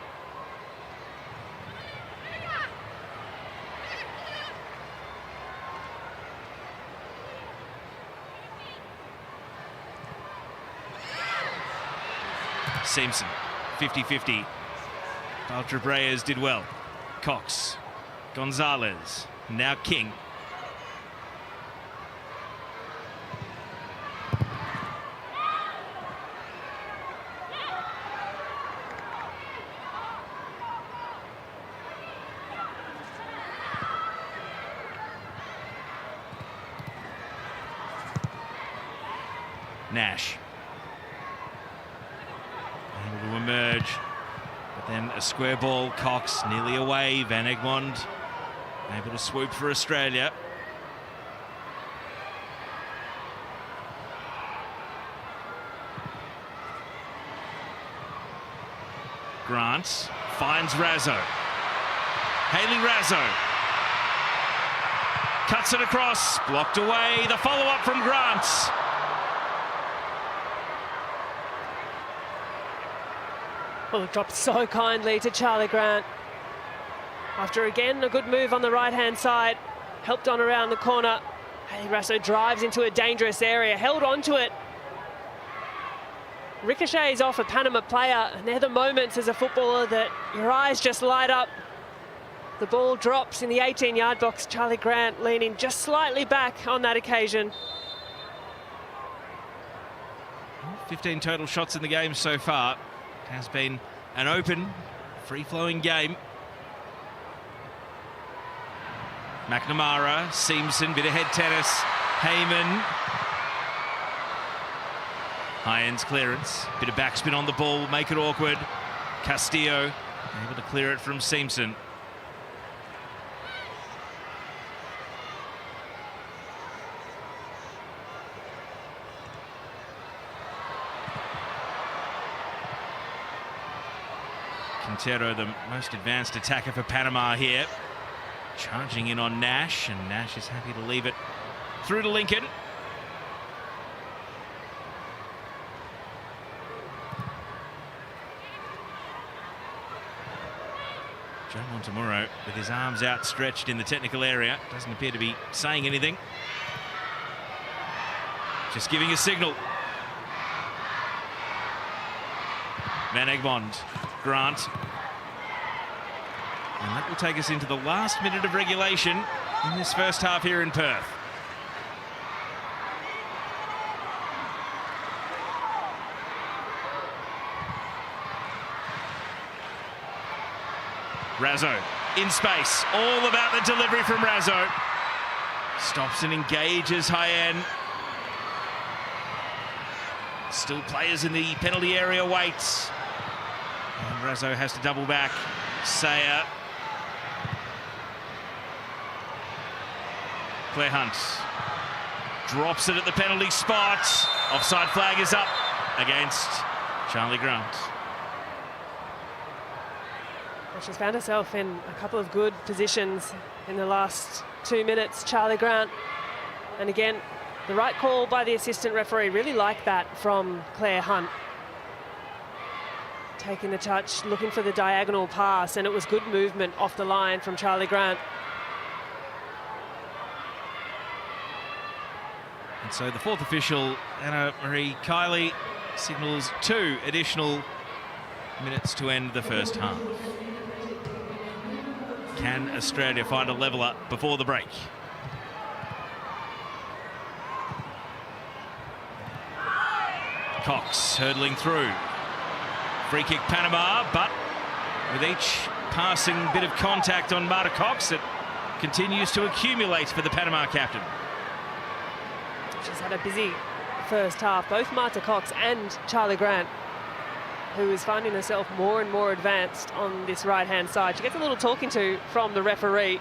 Simpson, 50-50. Baltra Breyers did well. Cox. Gonzalez. Now King. Nash. Able to emerge, but then a square ball. Cox nearly away. Van Egmond able to swoop for Australia. Grant finds Razzo. Hayley Razzo cuts it across, blocked away. The follow-up from Grant. Well, dropped so kindly to Charlie Grant. After again a good move on the right-hand side, helped on around the corner. Hayley Razzo drives into a dangerous area, held onto it. Ricochets off a Panama player, and they're the moments as a footballer that your eyes just light up. The ball drops in the 18-yard box. Charlie Grant leaning just slightly back on that occasion. 15 total shots in the game so far. It has been an open, free-flowing game. McNamara, Simpson, bit of head tennis. Heyman. High ends clearance. Bit of backspin on the ball, will make it awkward. Castillo able to clear it from Simpson. Quintero, the most advanced attacker for Panama here. Charging in on Nash, and Nash is happy to leave it through to Lincoln. Joe Montemuro with his arms outstretched in the technical area. Doesn't appear to be saying anything. Just giving a signal. Van Egmond, Grant. And that will take us into the last minute of regulation in this first half here in Perth. Razzo in space. All about the delivery from Razzo. Stops and engages Hyen. Still players in the penalty area waits. And Razzo has to double back. Sayer. Claire Hunt drops it at the penalty spot. Offside flag is up against Charlie Grant. Well, she's found herself in a couple of good positions in the last 2 minutes, Charlie Grant. And again, the right call by the assistant referee. Really like that from Claire Hunt. Taking the touch, looking for the diagonal pass, and it was good movement off the line from Charlie Grant. And so the fourth official, Anna Marie Kiley, signals 2 additional minutes to end the first half. Can Australia find a leveller before the break? Cox hurtling through. Free kick Panama, but with each passing bit of contact on Marta Cox, it continues to accumulate for the Panama captain. She's had a busy first half, both Marta Cox and Charlie Grant, who is finding herself more and more advanced on this right-hand side. She gets a little talking to from the referee.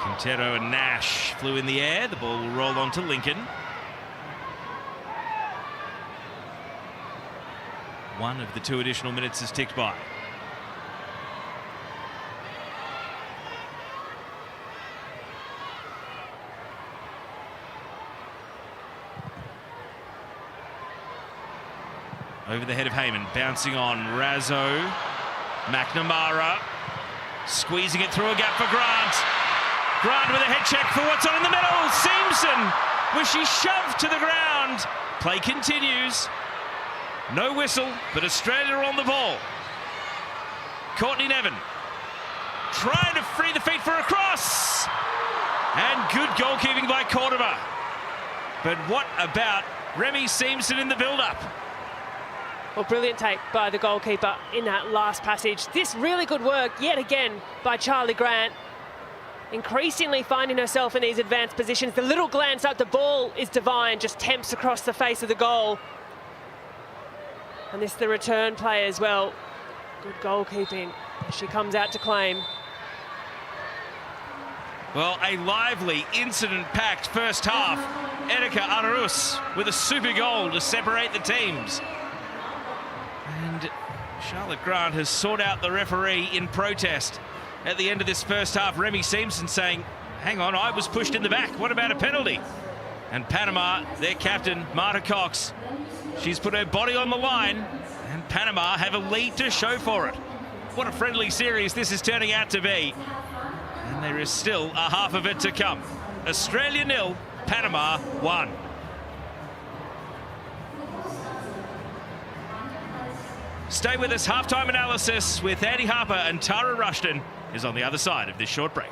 Quintero and Nash flew in the air. The ball will roll on to Lincoln. One of the 2 additional minutes is ticked by. Over the head of Heyman, bouncing on Razzo. McNamara squeezing it through a gap for Grant. Grant with a head check for what's on in the middle. Simpson, was she shoved to the ground? Play continues. No whistle, but Australia are on the ball. Courtney Nevin trying to free the feet for a cross. And good goalkeeping by Cordova. But what about Remy Simpson in the build-up? Well, brilliant take by the goalkeeper in that last passage. This really good work yet again by Charlie Grant. Increasingly finding herself in these advanced positions. The little glance up the ball is divine, just tempts across the face of the goal. And this is the return play as well. Good goalkeeping as she comes out to claim. Well, a lively, incident-packed first half. Erika Ararus with a super goal to separate the teams. And Charlotte Grant has sought out the referee in protest at the end of this first half. Remy Simpson saying, hang on, I was pushed in the back. What about a penalty? And Panama, their captain, Marta Cox, she's put her body on the line, and Panama have a lead to show for it. What a friendly series this is turning out to be. And there is still a half of it to come. Australia 0, Panama 1. Stay with us. Halftime analysis with Andy Harper and Tara Rushton is on the other side of this short break.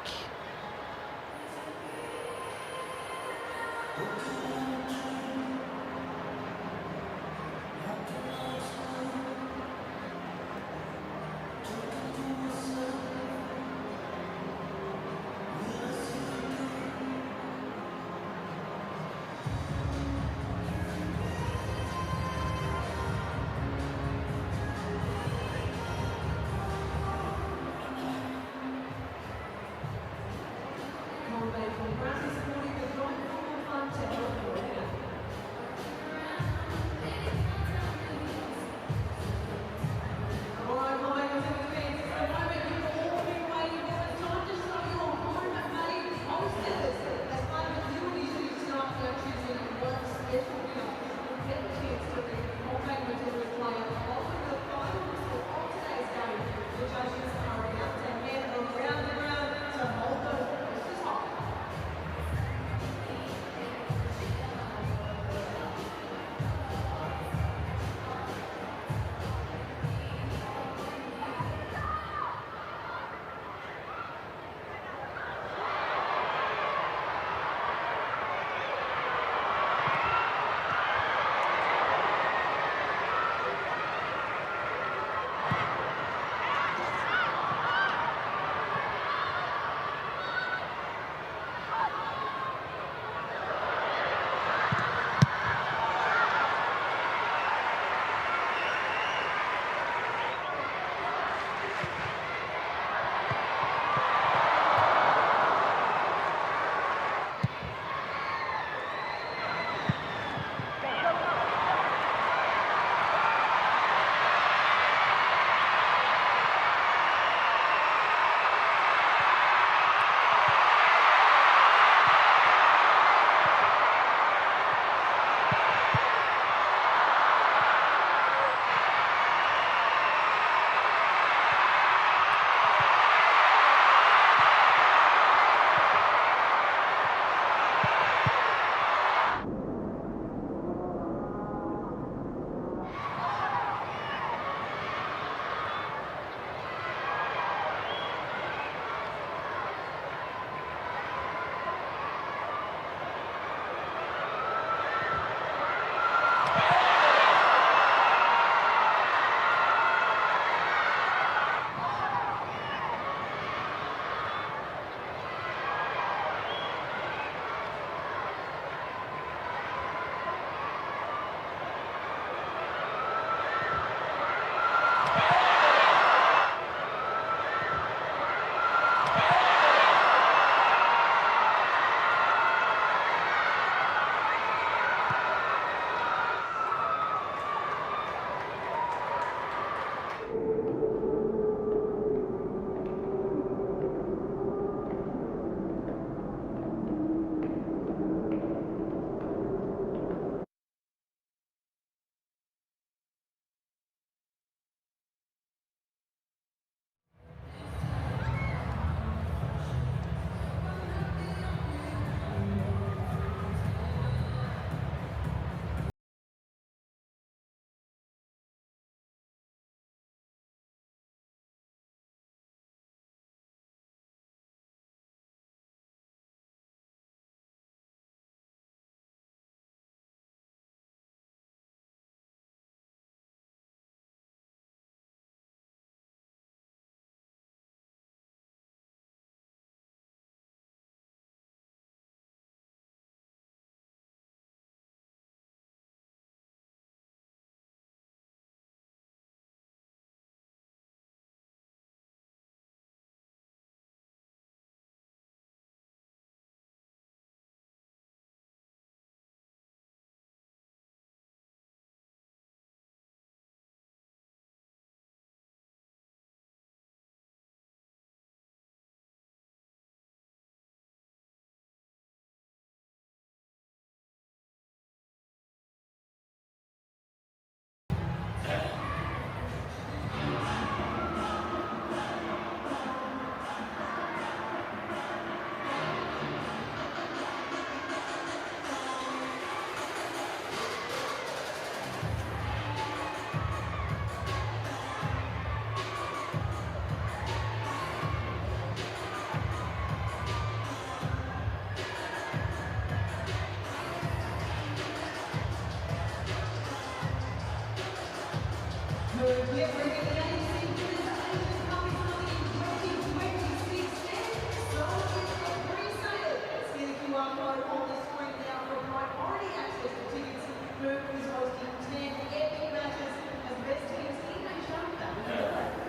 QR code on the screen now for priority access to tickets. Who is hosting 10 epic matches as best teams in Asia.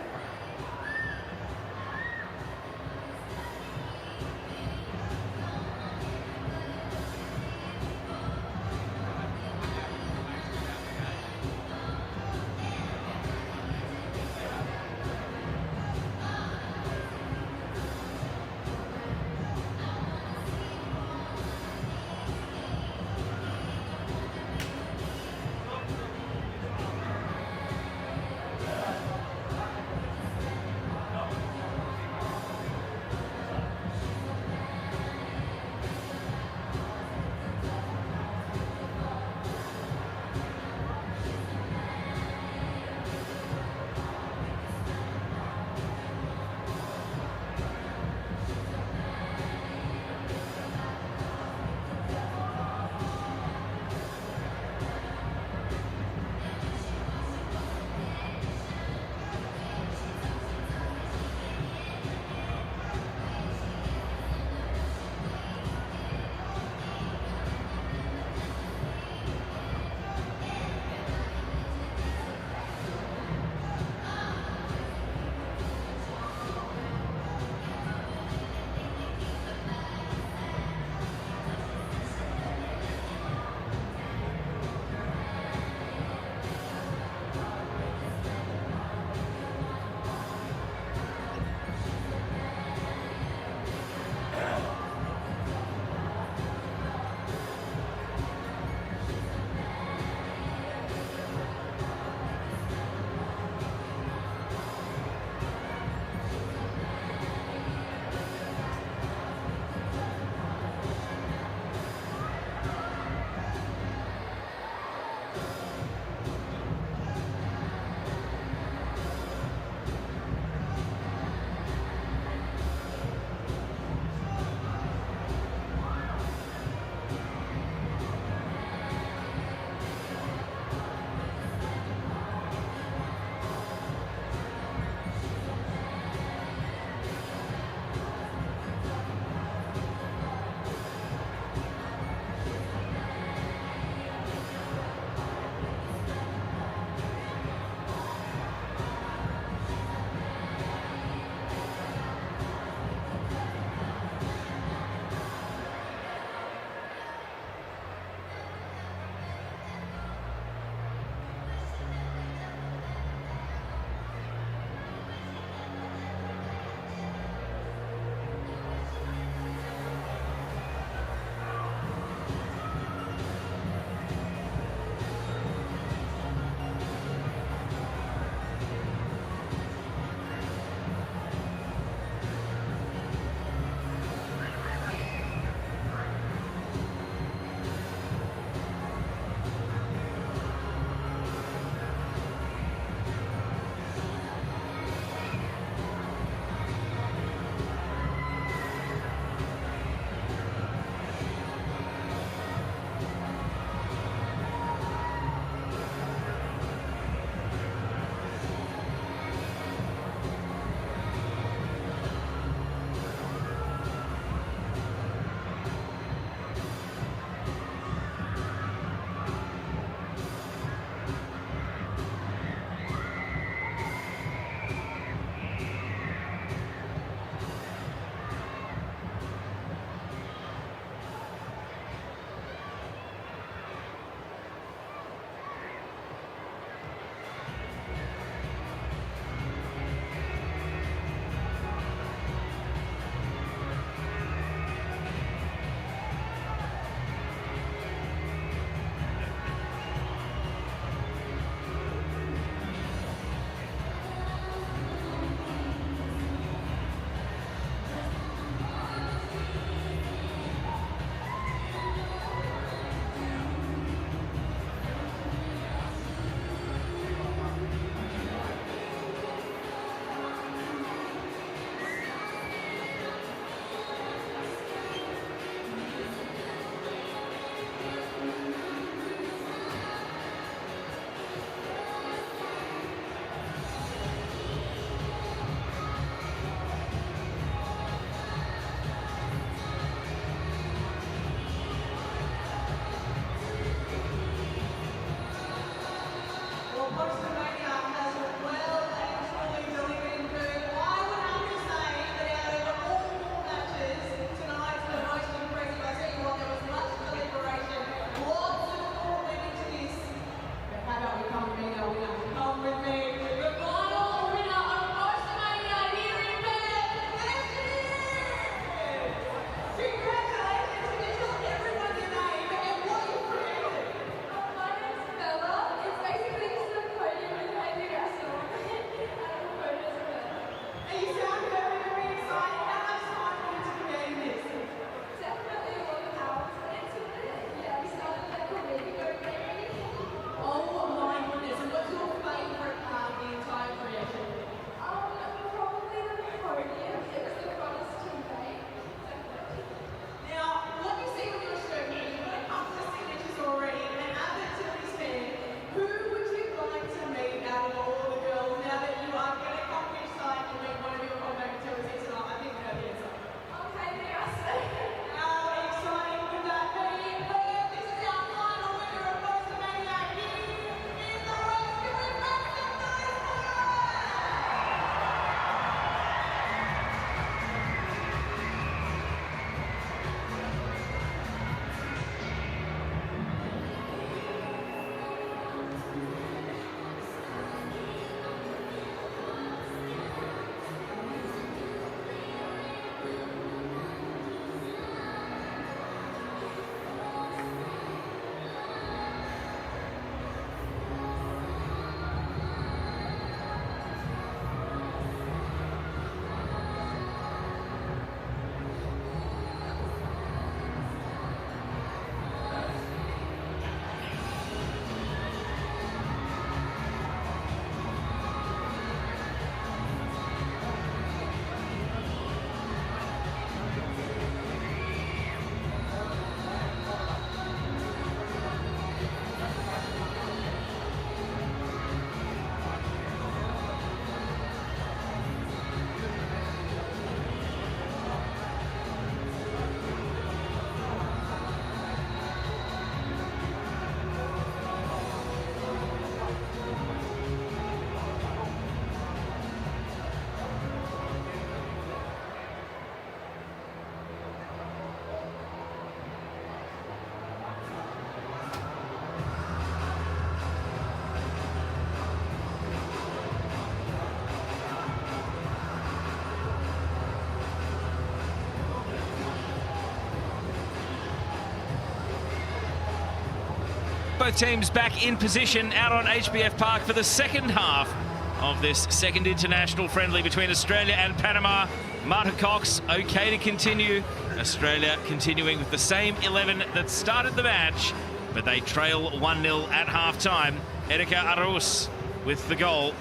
both teams back in position out on HBF Park for the second half of this second international friendly between Australia and Panama. Marta Cox okay to continue. Australia continuing with the same 11 that started the match, but they trail 1-0 at half-time. Erika Arus with the goal.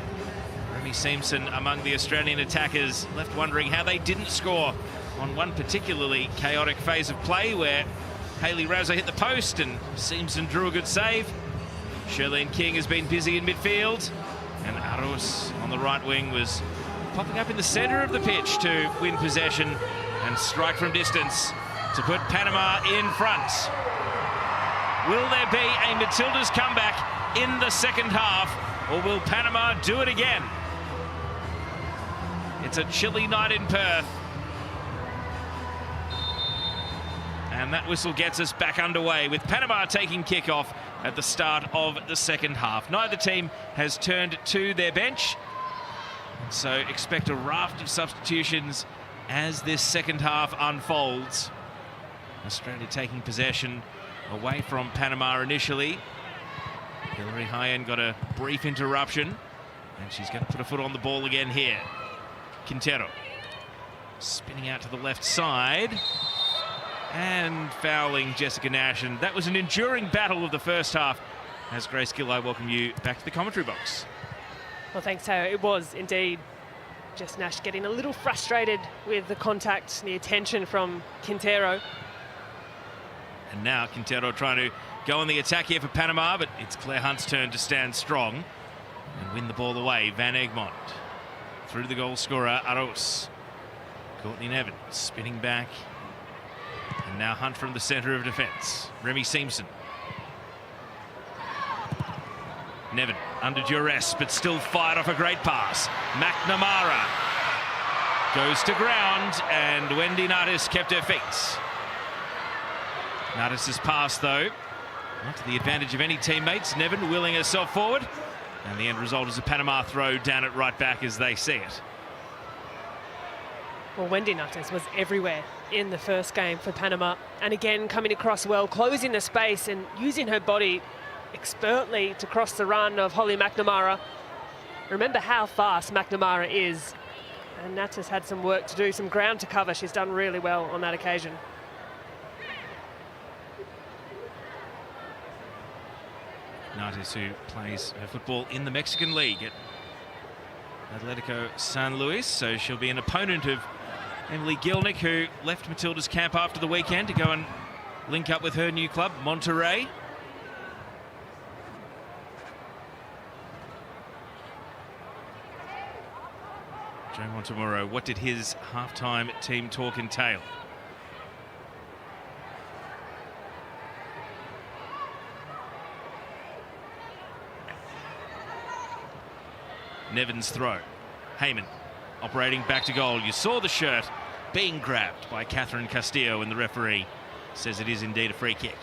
Remy Simpson among the Australian attackers, left wondering how they didn't score on one particularly chaotic phase of play where Hayley Raso hit the post and Simpson drew a good save. Shirlene King has been busy in midfield, and Arus on the right wing was popping up in the centre of the pitch to win possession and strike from distance to put Panama in front. Will there be a Matildas comeback in the second half, or will Panama do it again? It's a chilly night in Perth, and that whistle gets us back underway with Panama taking kickoff at the start of the second half. Neither team has turned to their bench, so expect a raft of substitutions as this second half unfolds. Australia taking possession away from Panama initially. Hilary Hyen got a brief interruption, and she's going to put a foot on the ball again here. Quintero spinning out to the left side and fouling Jessica Nash, and that was an enduring battle of the first half. As Grace Gill, I welcome you back to the commentary box. Well, thanks, Tayo. It was indeed Jess Nash getting a little frustrated with the contact, the attention from Quintero. And now Quintero trying to go on the attack here for Panama, but it's Claire Hunt's turn to stand strong and win the ball away. Van Egmond through the goal scorer, Arus. Courtney Nevin spinning back. And now Hunt from the centre of defence. Remy Simpson. Nevin under duress, but still fired off a great pass. McNamara goes to ground, and Wendy Natis kept her feet. Natis' pass, though, not to the advantage of any teammates. Nevin wheeling herself forward, and the end result is a Panama throw down at right back as they see it. Well, Wendy Natis was everywhere in the first game for Panama, and again coming across well, closing the space and using her body expertly to cross the run of Holly McNamara. Remember how fast McNamara is, and Natis had some work to do, some ground to cover. She's done really well on that occasion. Natis, who plays her football in the Mexican League at Atletico San Luis, so she'll be an opponent of Emily Gilnick, who left Matilda's camp after the weekend to go and link up with her new club, Monterrey. Joe Montemuro, what did his halftime team talk entail? Nevin's throw. Heyman operating back to goal. You saw the shirt being grabbed by Catherine Castillo, and the referee says it is indeed a free kick.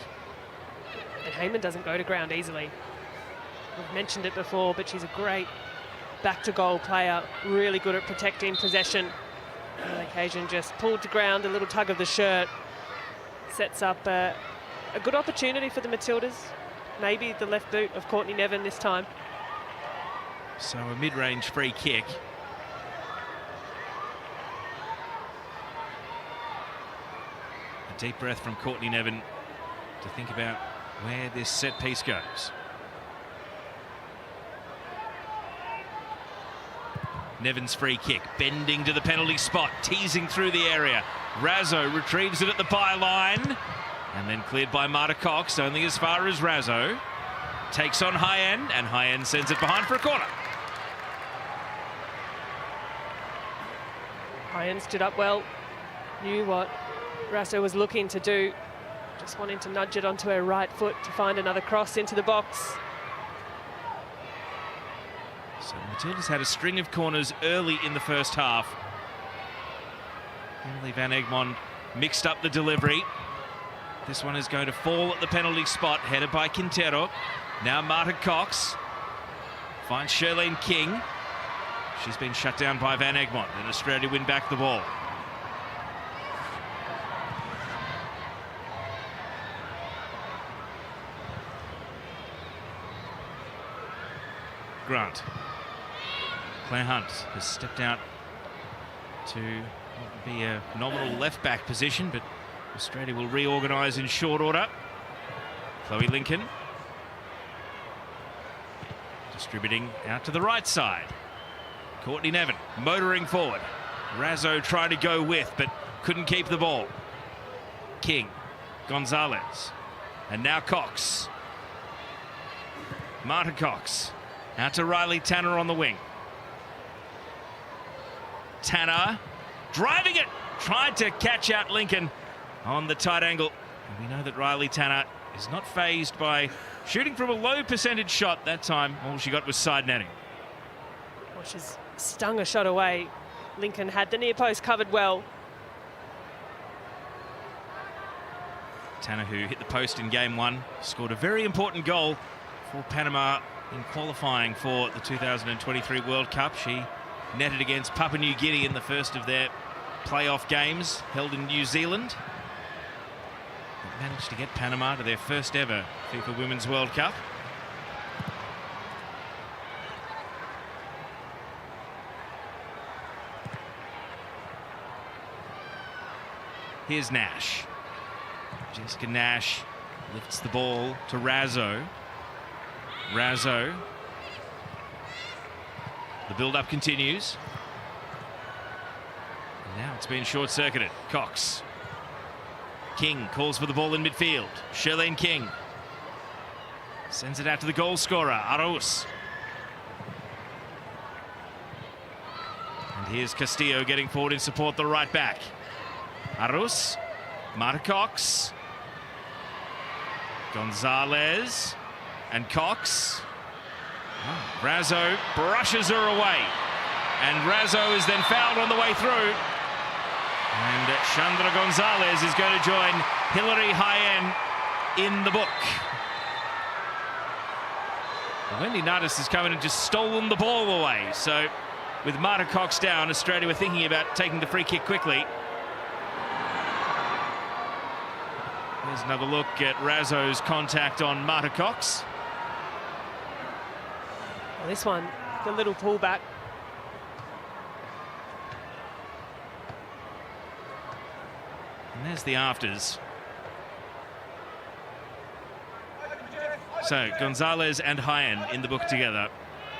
And Heyman doesn't go to ground easily. We've mentioned it before, but she's a great back-to-goal player, really good at protecting possession. On that occasion, just pulled to ground, a little tug of the shirt. Sets up a good opportunity for the Matildas. Maybe the left boot of Courtney Nevin this time. So a mid-range free kick. A deep breath from Courtney Nevin to think about where this set piece goes. Nevin's free kick, bending to the penalty spot, teasing through the area. Raso retrieves it at the byline, and then cleared by Marta Cox, only as far as Raso. Takes on Hyen, and Hyen sends it behind for a corner. Hyen stood up well, knew what Raso was looking to do, just wanting to nudge it onto her right foot to find another cross into the box. So Matilda's had a string of corners early in the first half. Emily Van Egmond mixed up the delivery. This one is going to fall at the penalty spot, headed by Quintero. Now Marta Cox finds Shirlene King. She's been shut down by Van Egmond, and Australia win back the ball. Grant. Claire Hunt has stepped out to what would be a nominal left-back position, but Australia will reorganise in short order. Chloe Lincoln distributing out to the right side. Courtney Nevin motoring forward. Razzo tried to go with, but couldn't keep the ball. King, Gonzalez, and now Cox. Marta Cox out to Riley Tanner on the wing. Tanner driving it, tried to catch out Lincoln on the tight angle. And we know that Riley Tanner is not fazed by shooting from a low percentage shot that time. All she got was side netting. Well, she's stung a shot away. Lincoln had the near post covered well. Tanner, who hit the post in game one, scored a very important goal for Panama in qualifying for the 2023 World Cup. She netted against Papua New Guinea in the first of their playoff games held in New Zealand. But managed to get Panama to their first ever FIFA Women's World Cup. Here's Nash. Jessica Nash lifts the ball to Razzo. Razzo. The build-up continues. And now it's been short-circuited. Cox. King calls for the ball in midfield. Shirlene King sends it out to the goal scorer, Arauz. And here's Castillo getting forward in support, the right back. Arauz, Marta Cox, Gonzalez, and Cox. Oh, Razzo brushes her away, and Razzo is then fouled on the way through. And Chandra Gonzalez is going to join Hilary Hyen in the book. Wendy Nardis has come in and just stolen the ball away. So with Marta Cox down, Australia were thinking about taking the free kick quickly. Here's another look at Razzo's contact on Marta Cox. Well, this one, the little pullback. And there's the afters. So Gonzalez and Hyen in the book together.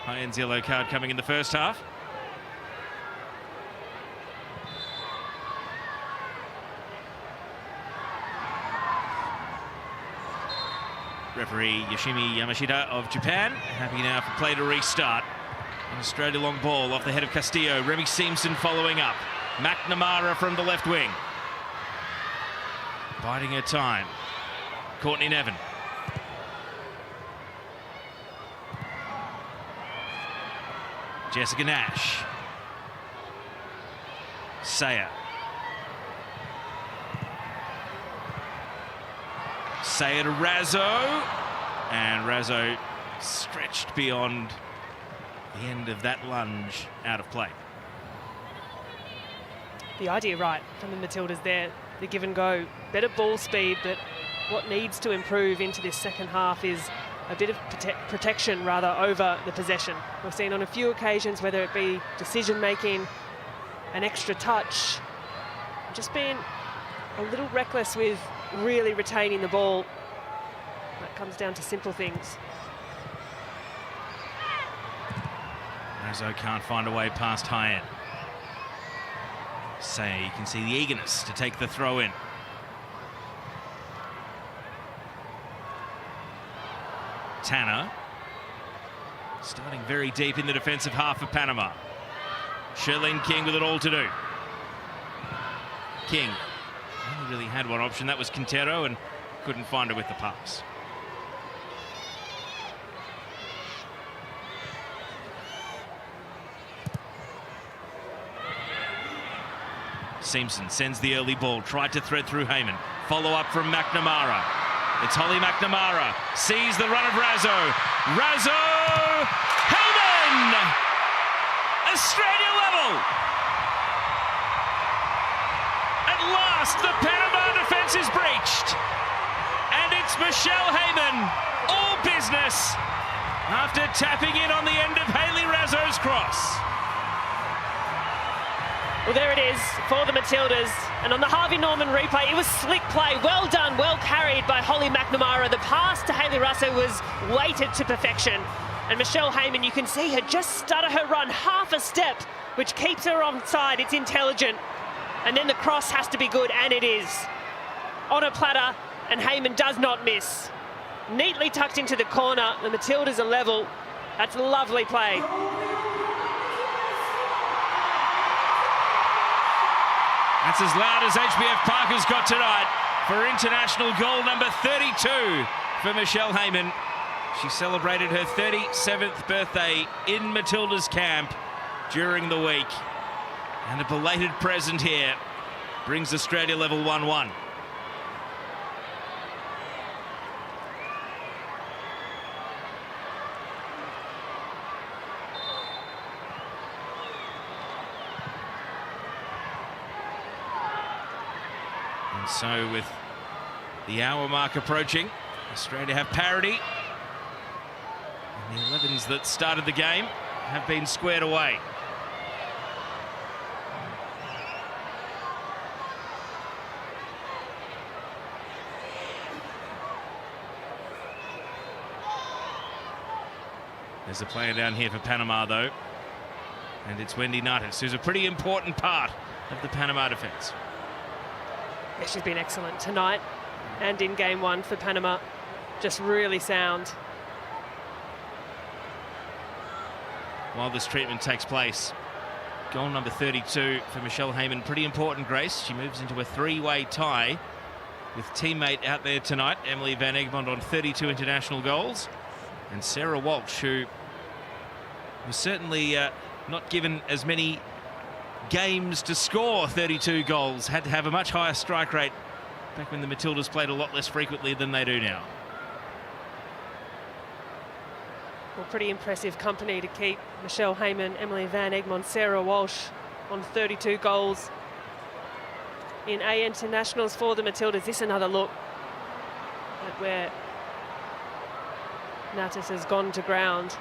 Hyen's yellow card coming in the first half. Referee Yoshimi Yamashita of Japan happy now for play to restart. An Australia long ball off the head of Castillo. Remy Simpson following up. McNamara from the left wing. Biding her time. Courtney Nevin. Jessica Nash. Sayer. Sayer to Razzo. And Razzo stretched beyond the end of that lunge, out of play. The idea right from the Matildas there, the give and go, better ball speed, but what needs to improve into this second half is a bit of protection rather over the possession. We've seen on a few occasions, whether it be decision making, an extra touch, just being a little reckless with really retaining the ball. That comes down to simple things. Razzo can't find a way past Hyen. Say, you can see the eagerness to take the throw in. Tanner starting very deep in the defensive half of Panama. Shirlene King with it all to do. King only really had one option, that was Quintero, and couldn't find her with the pass. Simpson sends the early ball, tried to thread through Heyman. Follow up from McNamara. It's Holly McNamara, sees the run of Razzo. Razzo! Heyman! Australia level! At last, the Panama defence is breached. And it's Michelle Heyman, all business, after tapping in on the end of Hayley Razzo's cross. Well, there it is for the Matildas. And on the Harvey Norman replay, it was slick play. Well done, well carried by Holly McNamara. The pass to Hayley Rasso was weighted to perfection. And Michelle Heyman, you can see her just stutter her run half a step, which keeps her onside. It's intelligent. And then the cross has to be good, and it is. On a platter, and Heyman does not miss. Neatly tucked into the corner. The Matildas are level. That's lovely play. That's as loud as HBF Parker's got tonight for international goal number 32 for Michelle Heyman. She celebrated her 37th birthday in Matildas camp during the week. And a belated present here brings Australia level 1-1. And so with the hour mark approaching, Australia have parity. And the 11s that started the game have been squared away. There's a player down here for Panama, though. And it's Wendy Natis, who's a pretty important part of the Panama defence. Yeah, she's been excellent tonight and in game one for Panama. Just really sound. While this treatment takes place, goal number 32 for Michelle Heyman. Pretty important, Grace. She moves into a three-way tie with teammate out there tonight, Emily Van Egmond, on 32 international goals. And Sarah Walsh, who was certainly not given as many games to score 32 goals, had to have a much higher strike rate back when the Matildas played a lot less frequently than they do now. Well, pretty impressive company to keep Michelle Heyman, Emily Van Egmond, Sarah Walsh on 32 goals in A internationals for the Matildas. This another look at where Natis has gone to ground.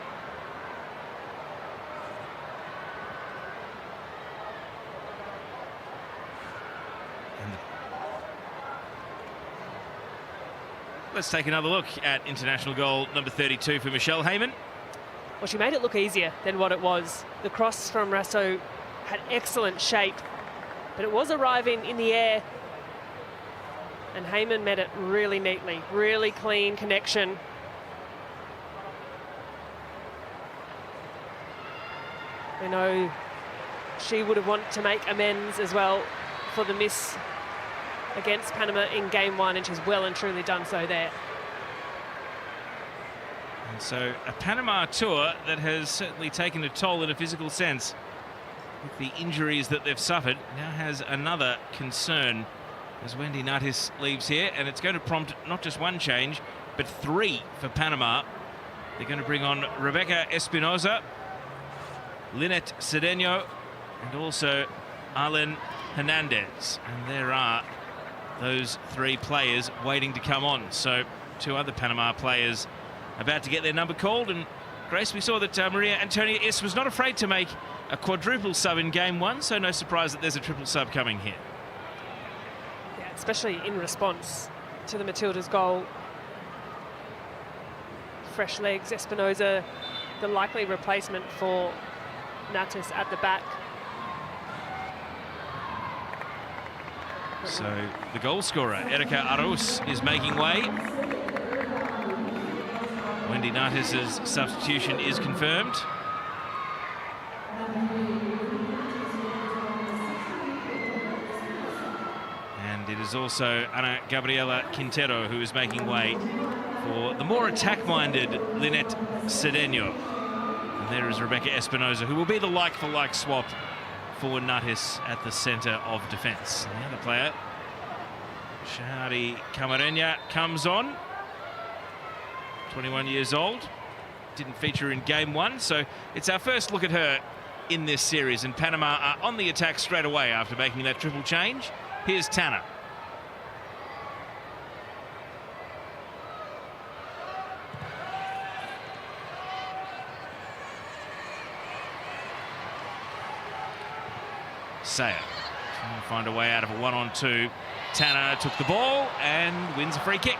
Let's take another look at international goal number 32 for Michelle Heyman. Well, she made it look easier than what it was. The cross from Rasso had excellent shape, but it was arriving in the air. And Heyman met it really neatly, really clean connection. I know she would have wanted to make amends as well for the miss against Panama in game one, and she's well and truly done so there. And so a Panama tour that has certainly taken a toll in a physical sense with the injuries that they've suffered now has another concern as Wendy Natis leaves here, and it's going to prompt not just one change but three for Panama. They're going to bring on Rebecca Espinoza, Lynette Cedeno, and also Arlen Hernandez. And there are those three players waiting to come on. So two other Panama players about to get their number called. And Grace, we saw that Maria Antonia S was not afraid to make a quadruple sub in game one, so no surprise that there's a triple sub coming here. Yeah, especially in response to the Matildas' goal. Fresh legs, Espinoza, the likely replacement for Natis at the back. So the goal scorer, Erika Arus, is making way. Wendy Natis' substitution is confirmed. And it is also Ana Gabriela Quintero who is making way for the more attack-minded Lynette Cedeno. And there is Rebecca Espinoza, who will be the like-for-like swap for Natis at the centre of defence. And the other player, Shahari Camarena, comes on. 21 years old. Didn't feature in game one, so it's our first look at her in this series. And Panama are on the attack straight away after making that triple change. Here's Tanner. Sayer. Trying to find a way out of a 1-on-2. Tanner took the ball and wins a free kick.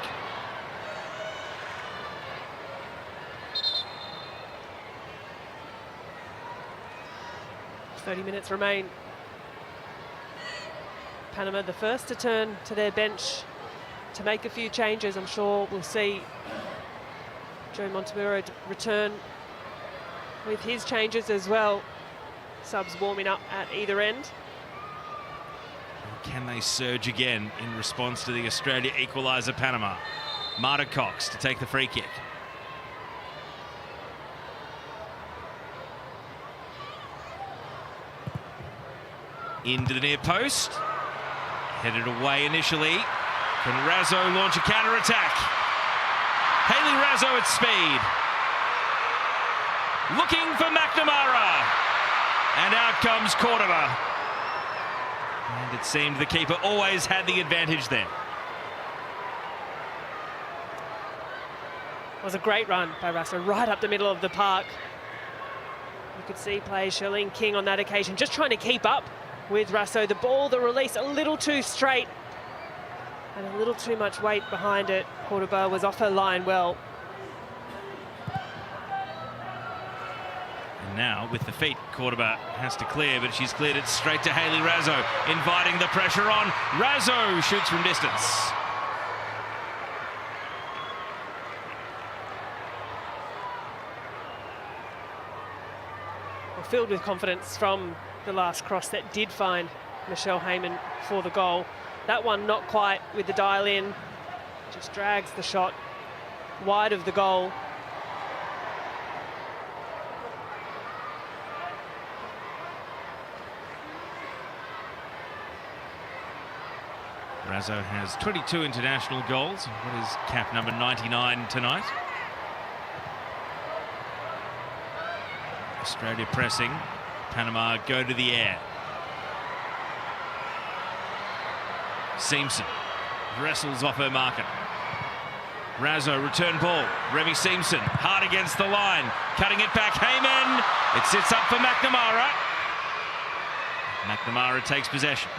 Minutes remain. Panama the first to turn to their bench to make a few changes. I'm sure we'll see Joe Montemuro return with his changes as well. Subs warming up at either end. Can they surge again in response to the Australia equaliser Panama? Marta Cox to take the free kick. Into the near post. Headed away initially. Can Razzo launch a counter-attack? Hayley Razzo at speed. Looking for McNamara. And out comes Cordova. And it seemed the keeper always had the advantage there. It was a great run by Razzo, right up the middle of the park. You could see player Charlene King on that occasion, just trying to keep up with Razzo. The ball, the release, a little too straight and a little too much weight behind it. Cordova was off her line well. And now, with the feet, Cordova has to clear, but she's cleared it straight to Hayley Razzo, inviting the pressure on. Razzo shoots from distance. Well, filled with confidence from the last cross that did find Michelle Heyman for the goal. That one not quite with the dial in, just drags the shot wide of the goal. Razzo has 22 international goals. What is cap number 99 tonight? Australia pressing. Panama go to the air. Seamson wrestles off her marker. Razzo return ball. Remy Seamson hard against the line. Cutting it back. Heyman. It sits up for McNamara. McNamara takes possession.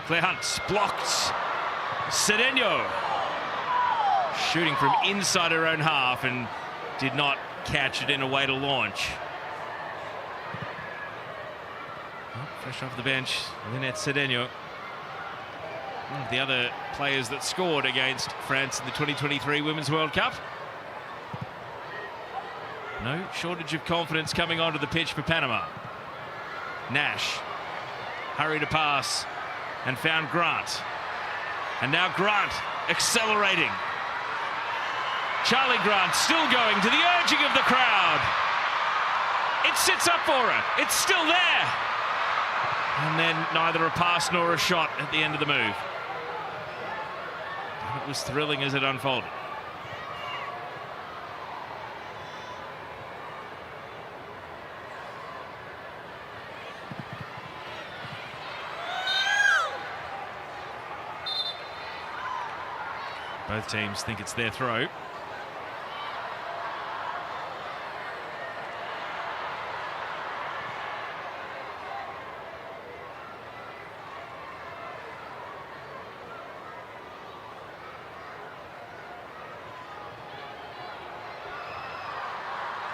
Claire Hunt blocked. Cedeno shooting from inside her own half and did not catch it in a way to launch. Oh, fresh off the bench, Lynette Cedeno. The other players that scored against France in the 2023 Women's World Cup. No shortage of confidence coming onto the pitch for Panama. Nash hurried to pass and found Grant. And now Grant accelerating. Charlie Grant still going to the urging of the crowd. It sits up for her. It's still there. And then neither a pass nor a shot at the end of the move. And it was thrilling as it unfolded. Both teams think it's their throw.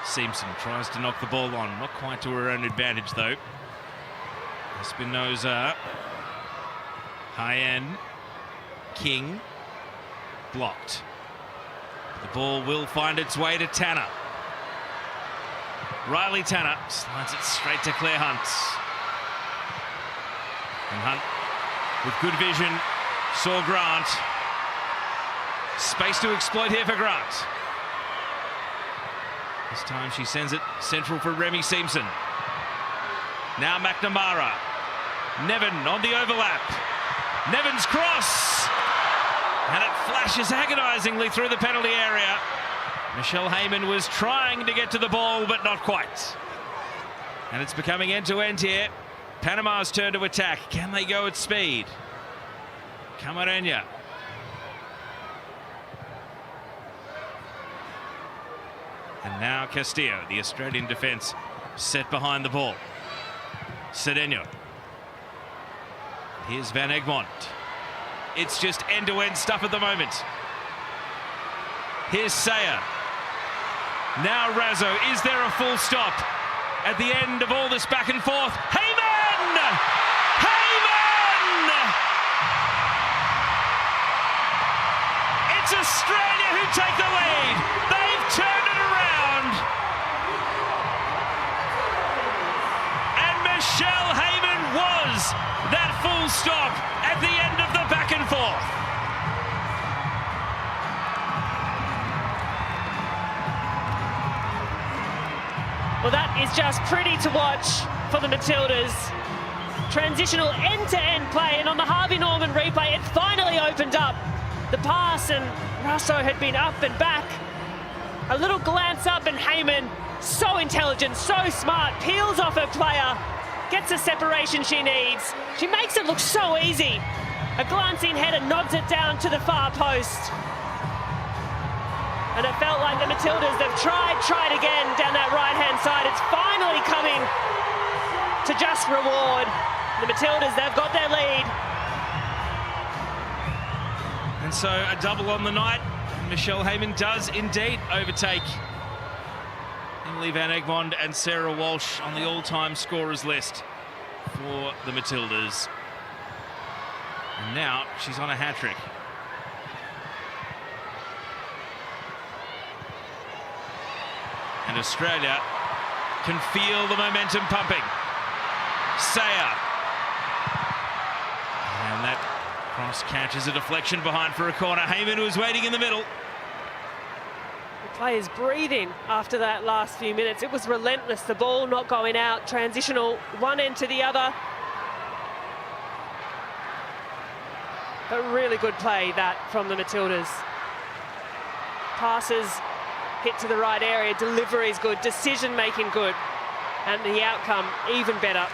Simpson tries to knock the ball on, not quite to her own advantage though. Espinoza, Hyen, King, blocked. The ball will find its way to Tanner. Riley Tanner slides it straight to Claire Hunt. And Hunt, with good vision, saw Grant. Space to exploit here for Grant. This time she sends it central for Remy Seamson. Now McNamara. Nevin on the overlap. Nevin's cross. And it flashes agonisingly through the penalty area. Michelle Heyman was trying to get to the ball, but not quite. And it's becoming end-to-end here. Panama's turn to attack. Can they go at speed? Camarena. And now Castillo, the Australian defence, set behind the ball. Cedeno. Here's Van Egmond. It's just end-to-end stuff at the moment. Here's Sayer. Now Razzo. Is there a full stop at the end of all this back and forth? Heyman! Heyman! It's Australia who take the lead. They've turned it around. And Michelle Heyman was that full stop at the end of the back and forth. Well, that is just pretty to watch for the Matildas. Transitional end-to-end play, and on the Harvey Norman replay, it finally opened up. The pass, and Russo had been up and back. A little glance up, and Heyman, so intelligent, so smart, peels off her player, gets the separation she needs. She makes it look so easy. A glancing header nods it down to the far post. And it felt like the Matildas, they've tried again down that right-hand side. It's finally coming to just reward. The Matildas, they've got their lead. And so a double on the night. Michelle Heyman does indeed overtake Emily Van Egmond and Sarah Walsh on the all-time scorers list for the Matildas. And now she's on a hat-trick. And Australia can feel the momentum pumping. Sayer. And that cross catches a deflection behind for a corner. Heyman was waiting in the middle. The players breathing after that last few minutes. It was relentless, the ball not going out, transitional one end to the other. But really good play that from the Matildas. Passes hit to the right area, delivery is good, decision making good, and the outcome even better.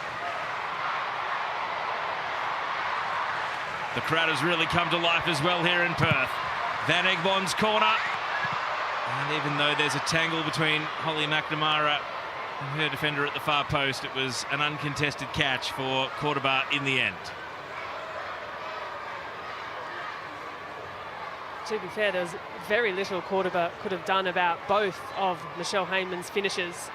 The crowd has really come to life as well here in Perth. Van Egmond's corner. And even though there's a tangle between Holly McNamara and her defender at the far post, it was an uncontested catch for Cordoba in the end. To be fair, there was very little Cordoba could have done about both of Michelle Heyman's finishes.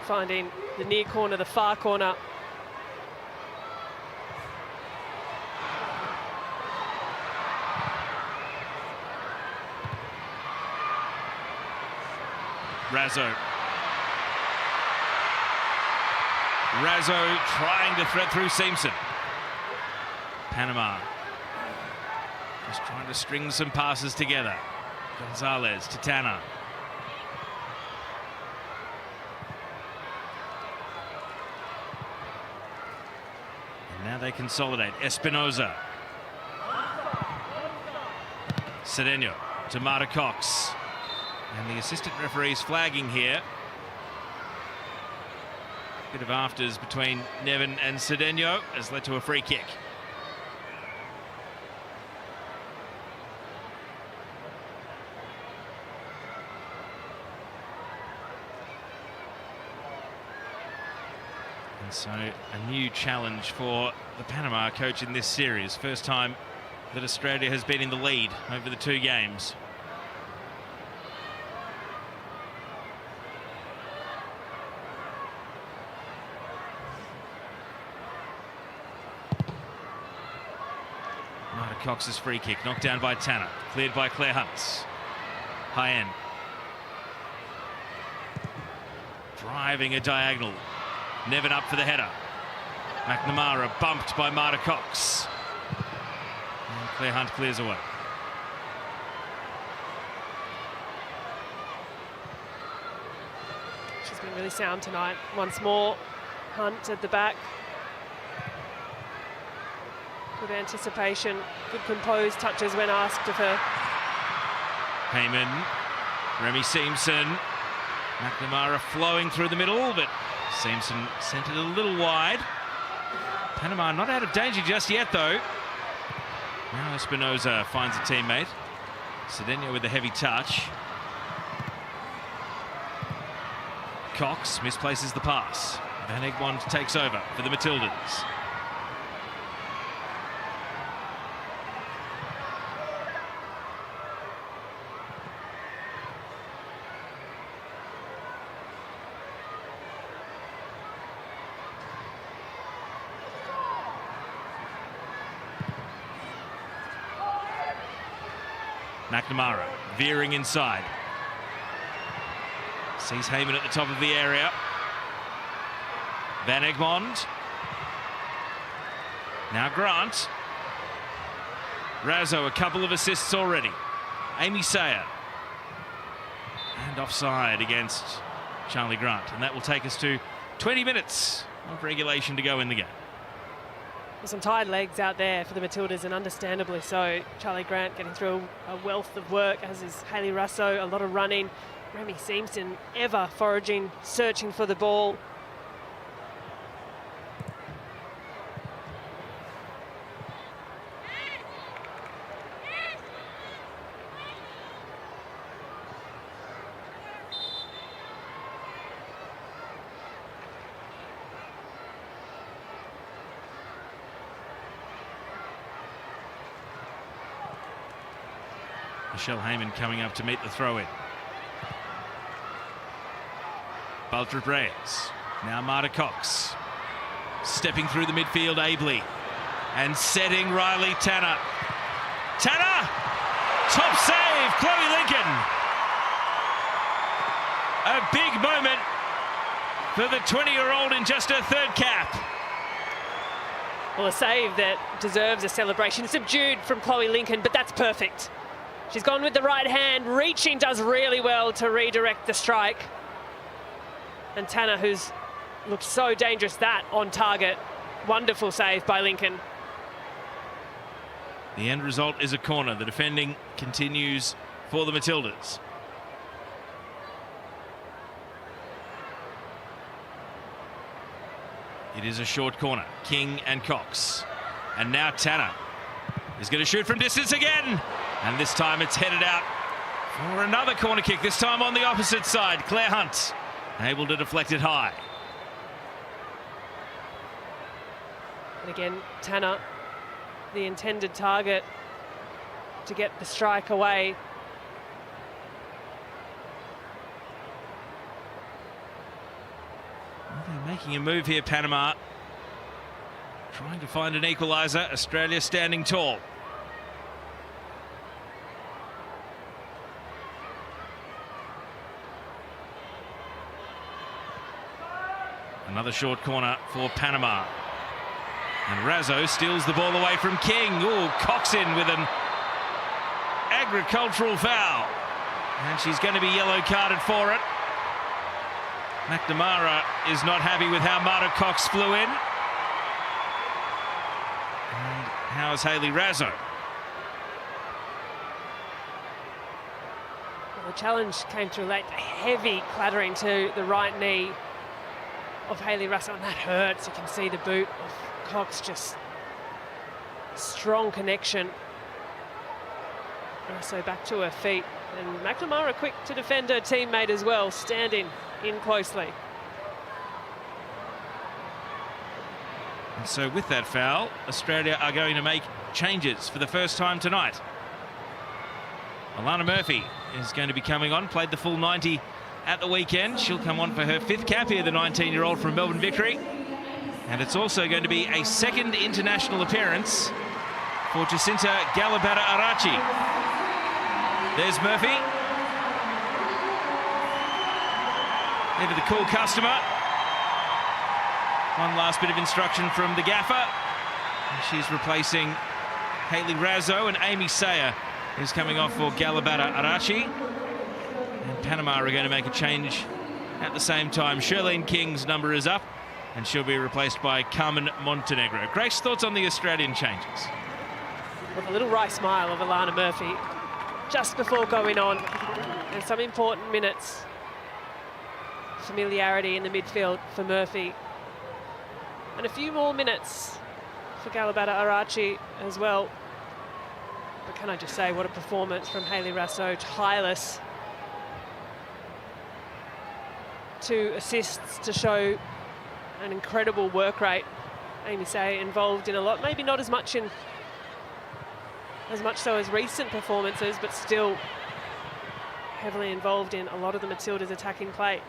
Finding the near corner, the far corner. Razzo. Razzo trying to thread through Simpson. Panama just trying to string some passes together. Gonzalez to Tanner. And now they consolidate. Espinoza. Cedeno to Marta Cox. And the assistant referee's flagging here. Bit of afters between Nevin and Cedeno has led to a free kick. And so a new challenge for the Panama coach in this series. First time that Australia has been in the lead over the two games. Marta Cox's free kick, knocked down by Tanner, cleared by Claire Hunts. High end. Driving a diagonal. Nevin up for the header. McNamara bumped by Marta Cox. And Claire Hunt clears away. She's been really sound tonight. Once more, Hunt at the back. Good anticipation, good composed touches when asked of her. Heyman, Remy Simpson, McNamara flowing through the middle, but Simpson sent it a little wide. Panama not out of danger just yet, though. Now Espinoza finds a teammate. Cedeno with a heavy touch. Cox misplaces the pass. Van Egmond takes over for the Matildas. McNamara veering inside. Sees Heyman at the top of the area. Van Egmond. Now Grant. Razzo, a couple of assists already. Amy Sayer. And offside against Charlie Grant. And that will take us to 20 minutes of regulation to go in the game. Some tired legs out there for the Matildas, and understandably so. Charlie Grant getting through a wealth of work, as is Hayley Rasso, a lot of running. Remy Seamston ever foraging, searching for the ball. Michelle Heyman coming up to meet the throw-in. Baltrup Reyes. Now Marta Cox. Stepping through the midfield ably. And setting Riley Tanner. Tanner! Top save, Chloe Lincoln. A big moment for the 20-year-old in just her third cap. Well, a save that deserves a celebration. Subdued from Chloe Lincoln, but that's perfect. She's gone with the right hand, reaching, does really well to redirect the strike. And Tanner, who's looked so dangerous, that on target. Wonderful save by Lincoln. The end result is a corner. The defending continues for the Matildas. It is a short corner. King and Cox. And now Tanner is going to shoot from distance again. And this time it's headed out for another corner kick, this time on the opposite side. Claire Hunt able to deflect it high. And again, Tanner, the intended target to get the strike away. Well, they're making a move here, Panama. Trying to find an equaliser. Australia standing tall. Another short corner for Panama. And Razzo steals the ball away from King. Oh, Cox in with an agricultural foul. And she's going to be yellow carded for it. McNamara is not happy with how Marta Cox flew in. And how is Hayley Razzo? Well, the challenge came through late. A heavy clattering to the right knee of Hayley Rasso, and that hurts. You can see the boot of Cox, just strong connection. Rasso back to her feet, and McNamara quick to defend her teammate as well, standing in closely. And so with that foul, Australia are going to make changes for the first time tonight. Alana Murphy is going to be coming on, played the full 90 at the weekend. She'll come on for her fifth cap here, the 19-year-old from Melbourne Victory. And it's also going to be a second international appearance for Jacinta Galabata Arachi. There's Murphy. Maybe the cool customer. One last bit of instruction from the gaffer. She's replacing Hayley Razzo, and Amy Sayer is coming off for Galabata Arachi. And Panama are going to make a change at the same time. Shirlene King's number is up, and she'll be replaced by Carmen Montenegro. Grace, thoughts on the Australian changes? With a little wry smile of Alana Murphy just before going on, and some important minutes. Familiarity in the midfield for Murphy. And a few more minutes for Galabata Arachi as well. But can I just say, what a performance from Hayley Rasso, tireless. 2 assists to show an incredible work rate. Amy Say involved in a lot, maybe not as much so as recent performances, but still heavily involved in a lot of the Matildas' attacking play.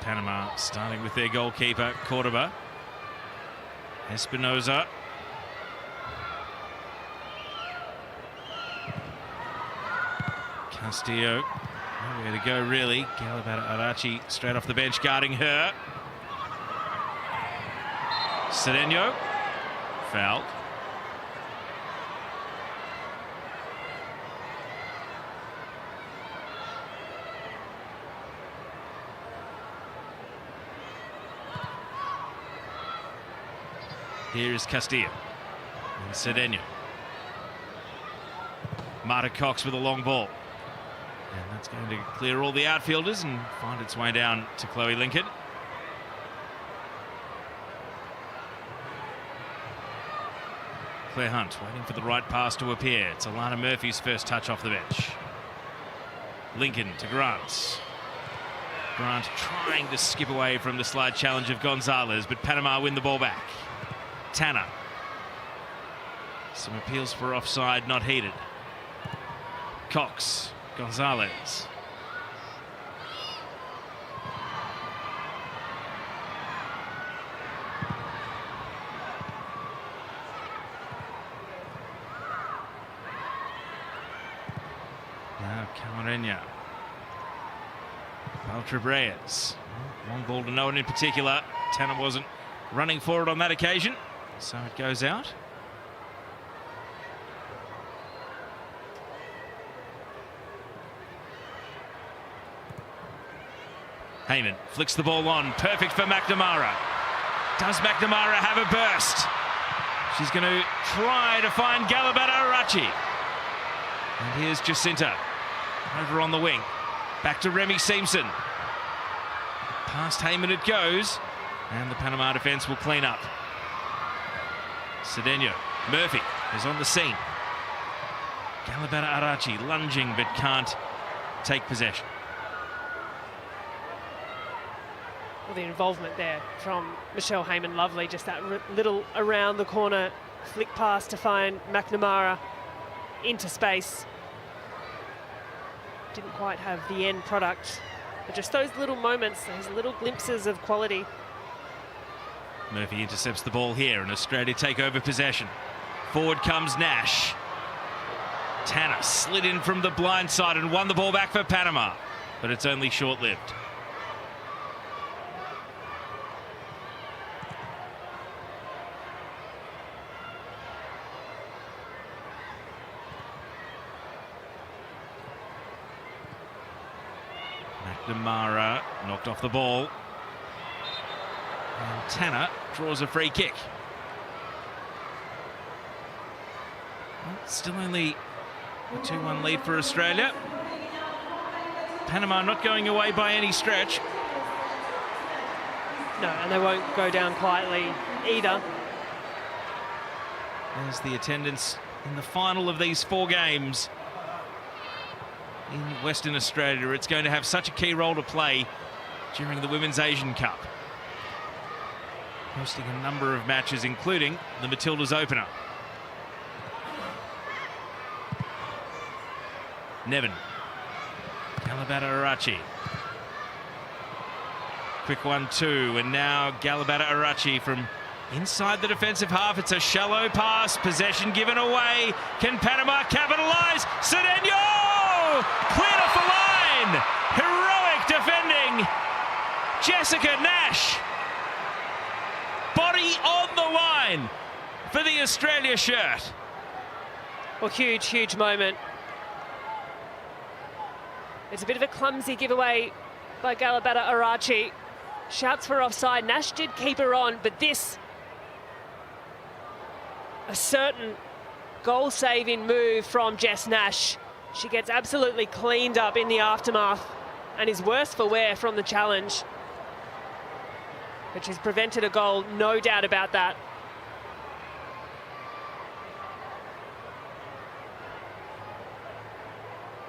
Panama starting with their goalkeeper, Cordoba. Espinoza. Castillo. Nowhere to go, really. Galabata Arachi straight off the bench, guarding her. Cedeno. Fouled. Here is Castillo and Cedeno. Marta Cox with a long ball. And that's going to clear all the outfielders and find its way down to Chloe Lincoln. Claire Hunt waiting for the right pass to appear. It's Alana Murphy's first touch off the bench. Lincoln to Grant. Grant trying to skip away from the slide challenge of Gonzalez, but Panama win the ball back. Tanner. Some appeals for offside not heeded. Cox. Gonzalez. Now Camarena. Baltrabreas. Long ball to no one in particular. Tanner wasn't running for it on that occasion, so it goes out. Heyman flicks the ball on, perfect for McNamara. Does McNamara have a burst? She's going to try to find Galabata Arachi. And here's Jacinta over on the wing. Back to Remy Simpson. Past Heyman it goes, and the Panama defence will clean up. Cedeno. Murphy is on the scene. Galabata Arachi lunging but can't take possession. Well, the involvement there from Michelle Heyman, lovely. Just that little around the corner flick pass to find McNamara into space. Didn't quite have the end product, but just those little moments, those little glimpses of quality. Murphy intercepts the ball here, and Australia take over possession. Forward comes Nash. Tanner slid in from the blind side and won the ball back for Panama, but it's only short-lived. McNamara knocked off the ball. And Tanner draws a free kick. Well, still only a 2-1 lead for Australia. Panama not going away by any stretch. No, and they won't go down quietly either. There's the attendance in the final of these 4 games in Western Australia. It's going to have such a key role to play during the Women's Asian Cup, hosting a number of matches, including the Matildas opener. Nevin. Galabata Arachi. Quick 1-2, and now Galabata Arachi from inside the defensive half. It's a shallow pass, possession given away. Can Panama capitalise? Cedeno! Cleared off the line! Heroic defending! Jessica Nash! Body on the line for the Australia shirt. Well, huge, huge moment. It's a bit of a clumsy giveaway by Galabata Arachi. Shouts for offside. Nash did keep her on, but this, a certain goal-saving move from Jess Nash. She gets absolutely cleaned up in the aftermath and is worse for wear from the challenge. But she's prevented a goal, no doubt about that.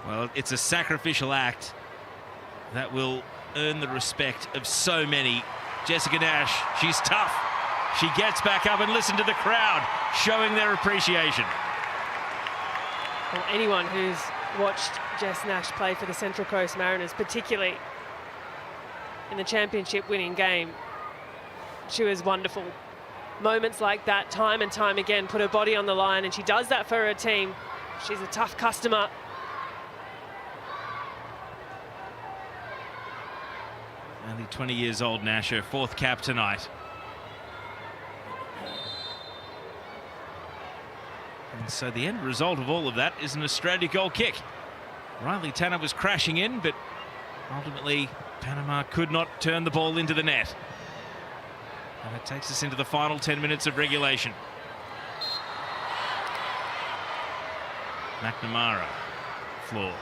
Well, it's a sacrificial act that will earn the respect of so many. Jessica Nash, she's tough. She gets back up, and listen to the crowd showing their appreciation. Well, anyone who's watched Jess Nash play for the Central Coast Mariners, particularly in the championship winning game, she was wonderful. Moments like that, time and time again, put her body on the line, and she does that for her team. She's a tough customer. Only 20 years old, Nash, her 4th cap tonight. And so the end result of all of that is an Australia goal kick. Riley Tanner was crashing in, but ultimately Panama could not turn the ball into the net. And it takes us into the final 10 minutes of regulation. McNamara floored.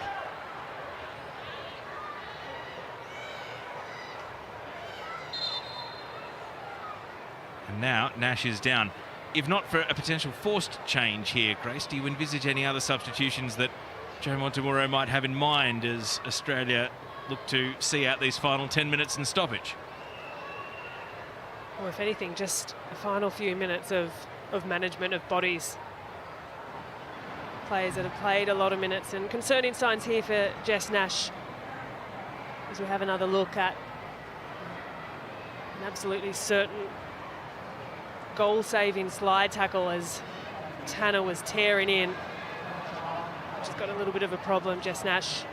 And now Nash is down. If not for a potential forced change here, Grace, do you envisage any other substitutions that Joe Montemuro might have in mind as Australia look to see out these final 10 minutes in stoppage? Or if anything, just the final few minutes of management of bodies. Players that have played a lot of minutes, and concerning signs here for Jess Nash as we have another look at an absolutely certain goal-saving slide tackle as Tanner was tearing in. She's got a little bit of a problem, Jess Nash.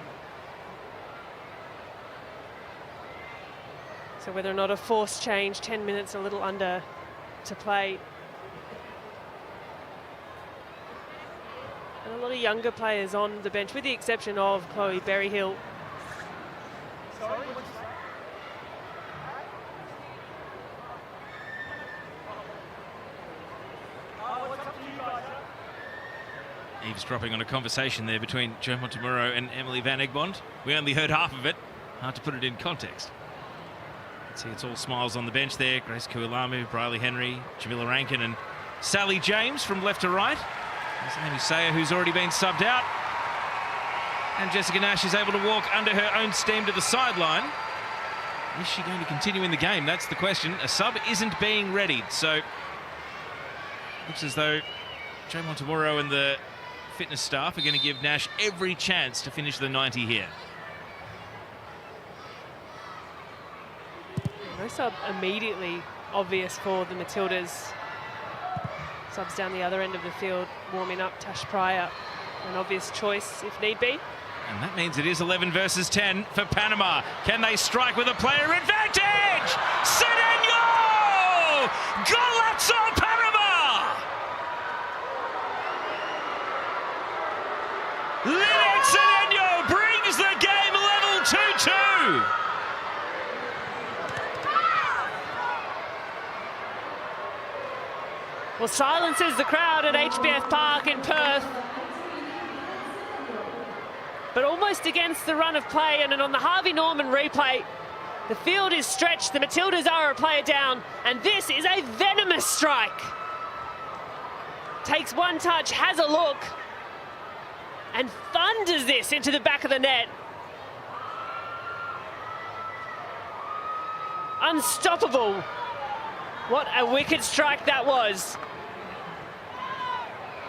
So whether or not a forced change, 10 minutes a little under to play. And a lot of younger players on the bench, with the exception of Chloe Berryhill. Eavesdropping on a conversation there between Joe Montemuro and Emily Van Egmond. We only heard half of it. Hard to put it in context. See, it's all smiles on the bench there. Grace Kualamu, Briley Henry, Jamila Rankin, and Sally James from left to right. There's Amy Sayer, who's already been subbed out. And Jessica Nash is able to walk under her own steam to the sideline. Is she going to continue in the game? That's the question. A sub isn't being readied, so looks as though Joe Montemuro and the fitness staff are going to give Nash every chance to finish the 90 here. No sub immediately obvious for the Matildas. Subs down the other end of the field, warming up. Tash Pryor, an obvious choice if need be. And that means it is 11 versus 10 for Panama. Can they strike with a player advantage? Cedeno! Golazzo Panama! Lynette Cedeno brings the game level 2-2. Well, silences the crowd at HBF Park in Perth. But almost against the run of play, and on the Harvey Norman replay, the field is stretched, the Matildas are a player down, and this is a venomous strike. Takes one touch, has a look, and thunders this into the back of the net. Unstoppable. What a wicked strike that was.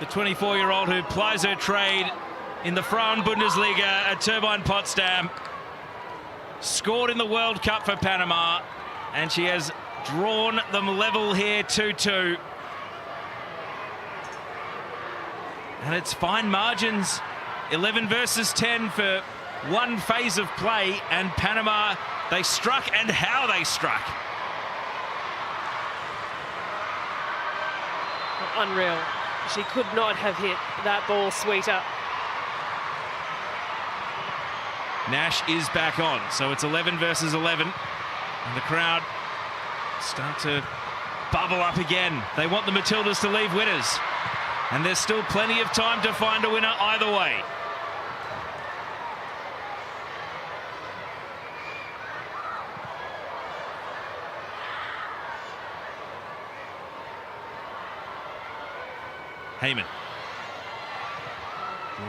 The 24-year-old who plies her trade in the Frauen Bundesliga at Turbine Potsdam scored in the World Cup for Panama, and she has drawn them level here 2-2. And it's fine margins, 11 versus 10 for one phase of play, and Panama, they struck, and how they struck. Unreal. She could not have hit that ball sweeter. Nash is back on, so it's 11 versus 11. And the crowd start to bubble up again. They want the Matildas to leave winners. And there's still plenty of time to find a winner either way. Heyman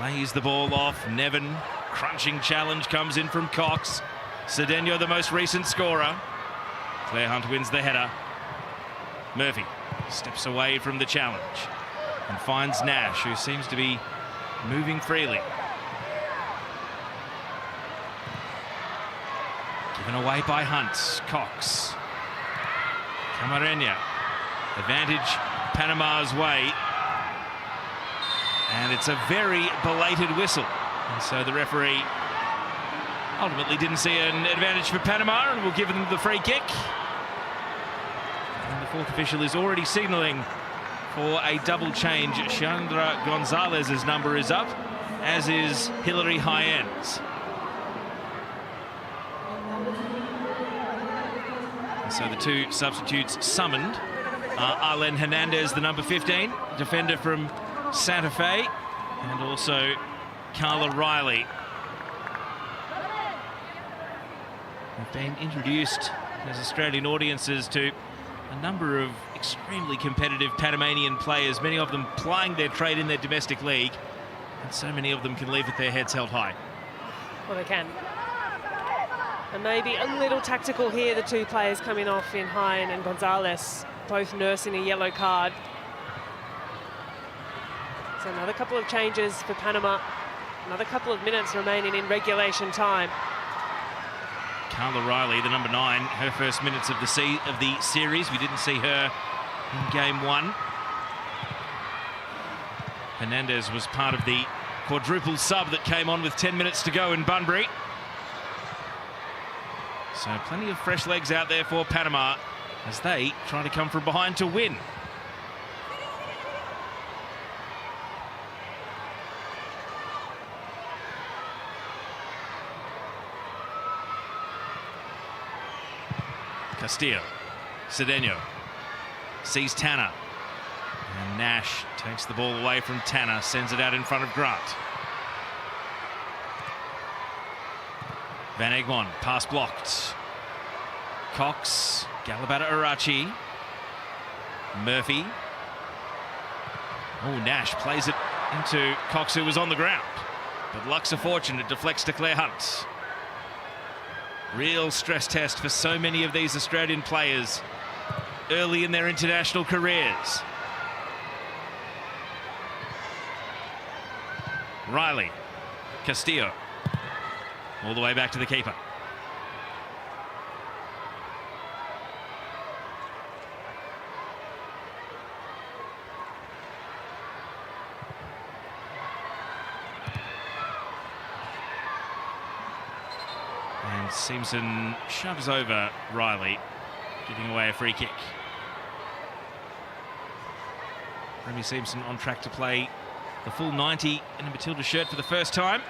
lays the ball off. Nevin crunching challenge comes in from Cox. Cedeno, the most recent scorer. Claire Hunt wins the header. Murphy steps away from the challenge and finds Nash, who seems to be moving freely. Given away by Hunt. Cox. Camarena. Advantage Panama's way. And it's a very belated whistle. And so the referee ultimately didn't see an advantage for Panama and will give them the free kick. And the fourth official is already signalling for a double change. Chandra Gonzalez's number is up, as is Hilary Hyens. And so the two substitutes summoned are Arlen Hernandez, the number 15, defender from Santa Fe, and also Carla Riley. Have been introduced as Australian audiences to a number of extremely competitive Panamanian players, many of them plying their trade in their domestic league, and so many of them can leave with their heads held high. Well, they can. And maybe a little tactical here, the two players coming off in Hine and Gonzalez, both nursing a yellow card. So another couple of changes for Panama. Another couple of minutes remaining in regulation time. Carla Riley, the number 9, her first minutes of the series. We didn't see her in game 1. Hernandez was part of the quadruple sub that came on with 10 minutes to go in Bunbury. So plenty of fresh legs out there for Panama as they try to come from behind to win. Castillo, Cedeno sees Tanner, and Nash takes the ball away from Tanner, sends it out in front of Grant. Van Egmond, pass blocked. Cox, Galabata Arachi, Murphy. Oh, Nash plays it into Cox, who was on the ground, but luck's a fortune, it deflects to Claire Hunt. Real stress test for so many of these Australian players early in their international careers. Riley, Castillo, all the way back to the keeper. And Simpson shoves over Riley, giving away a free kick. Remy Simpson on track to play the full 90 in a Matilda shirt for the first time.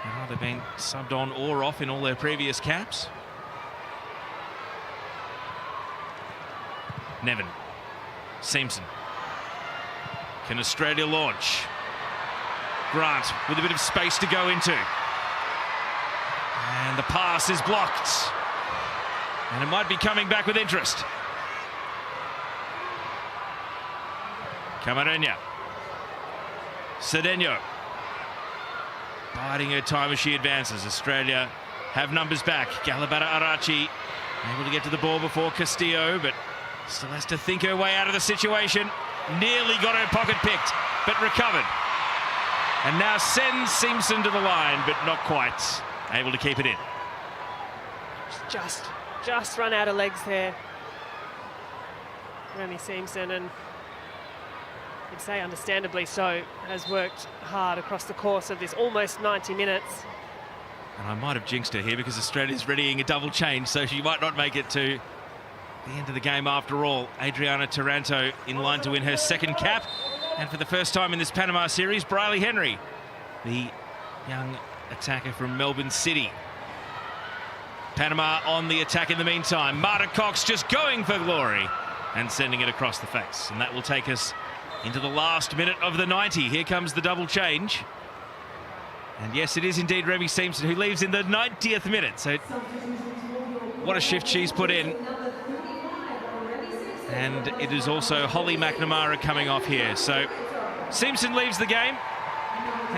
They've either been subbed on or off in all their previous caps. Nevin, Simpson. Can Australia launch? Grant with a bit of space to go into. And the pass is blocked. And it might be coming back with interest. Camarena. Cedeno. Biding her time as she advances. Australia have numbers back. Galabata Arachi able to get to the ball before Castillo, but still has to think her way out of the situation. Nearly got her pocket picked, but recovered. And now sends Simpson to the line, but not quite able to keep it in. Just run out of legs there, Remy Simpson, and you'd say understandably so, has worked hard across the course of this almost 90 minutes. And I might have jinxed her here because Australia's readying a double change, so she might not make it to the end of the game after all. Adriana Taranto in line to win her second cap. And for the first time in this Panama series, Briley Henry, the young attacker from Melbourne City. Panama on the attack in the meantime. Marta Cox just going for glory and sending it across the face. And that will take us into the last minute of the 90. Here comes the double change. And yes, it is indeed Remy Simpson who leaves in the 90th minute. So what a shift she's put in. And it is also Holly McNamara coming off here. So Simpson leaves the game.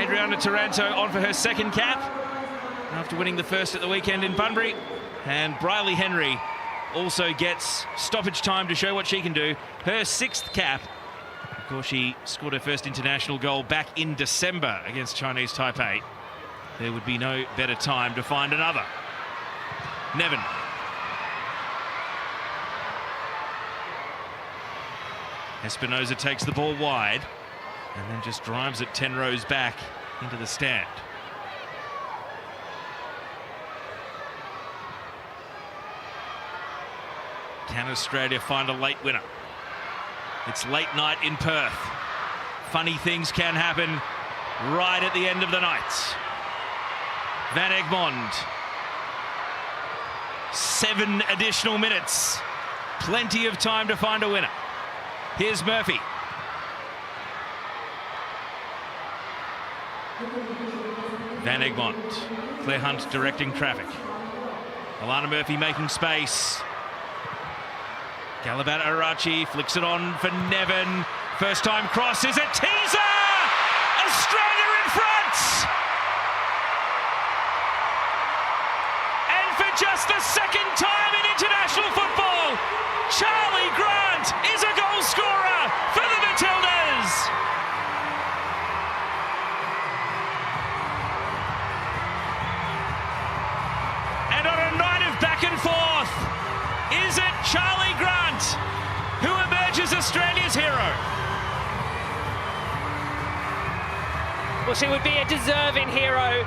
Adriana Taranto on for her second cap after winning the first at the weekend in Bunbury. And Briley Henry also gets stoppage time to show what she can do. Her sixth cap. Of course, she scored her first international goal back in December against Chinese Taipei. There would be no better time to find another. Nevin. Espinosa takes the ball wide and then just drives it 10 rows back into the stand. Can Australia find a late winner? It's late night in Perth. Funny things can happen right at the end of the night. Van Egmond. 7 additional minutes. Plenty of time to find a winner. Here's Murphy. Van Egmond. Claire Hunt directing traffic. Alana Murphy making space. Galabata Arachi flicks it on for Nevin. First time cross is a teaser! Australia in front! And for just the second time in international football, Charlie Grant is a goal scorer for the Matildas! And on a night of back and forth, is it Charlie Grant who emerges Australia's hero? Well, she would be a deserving hero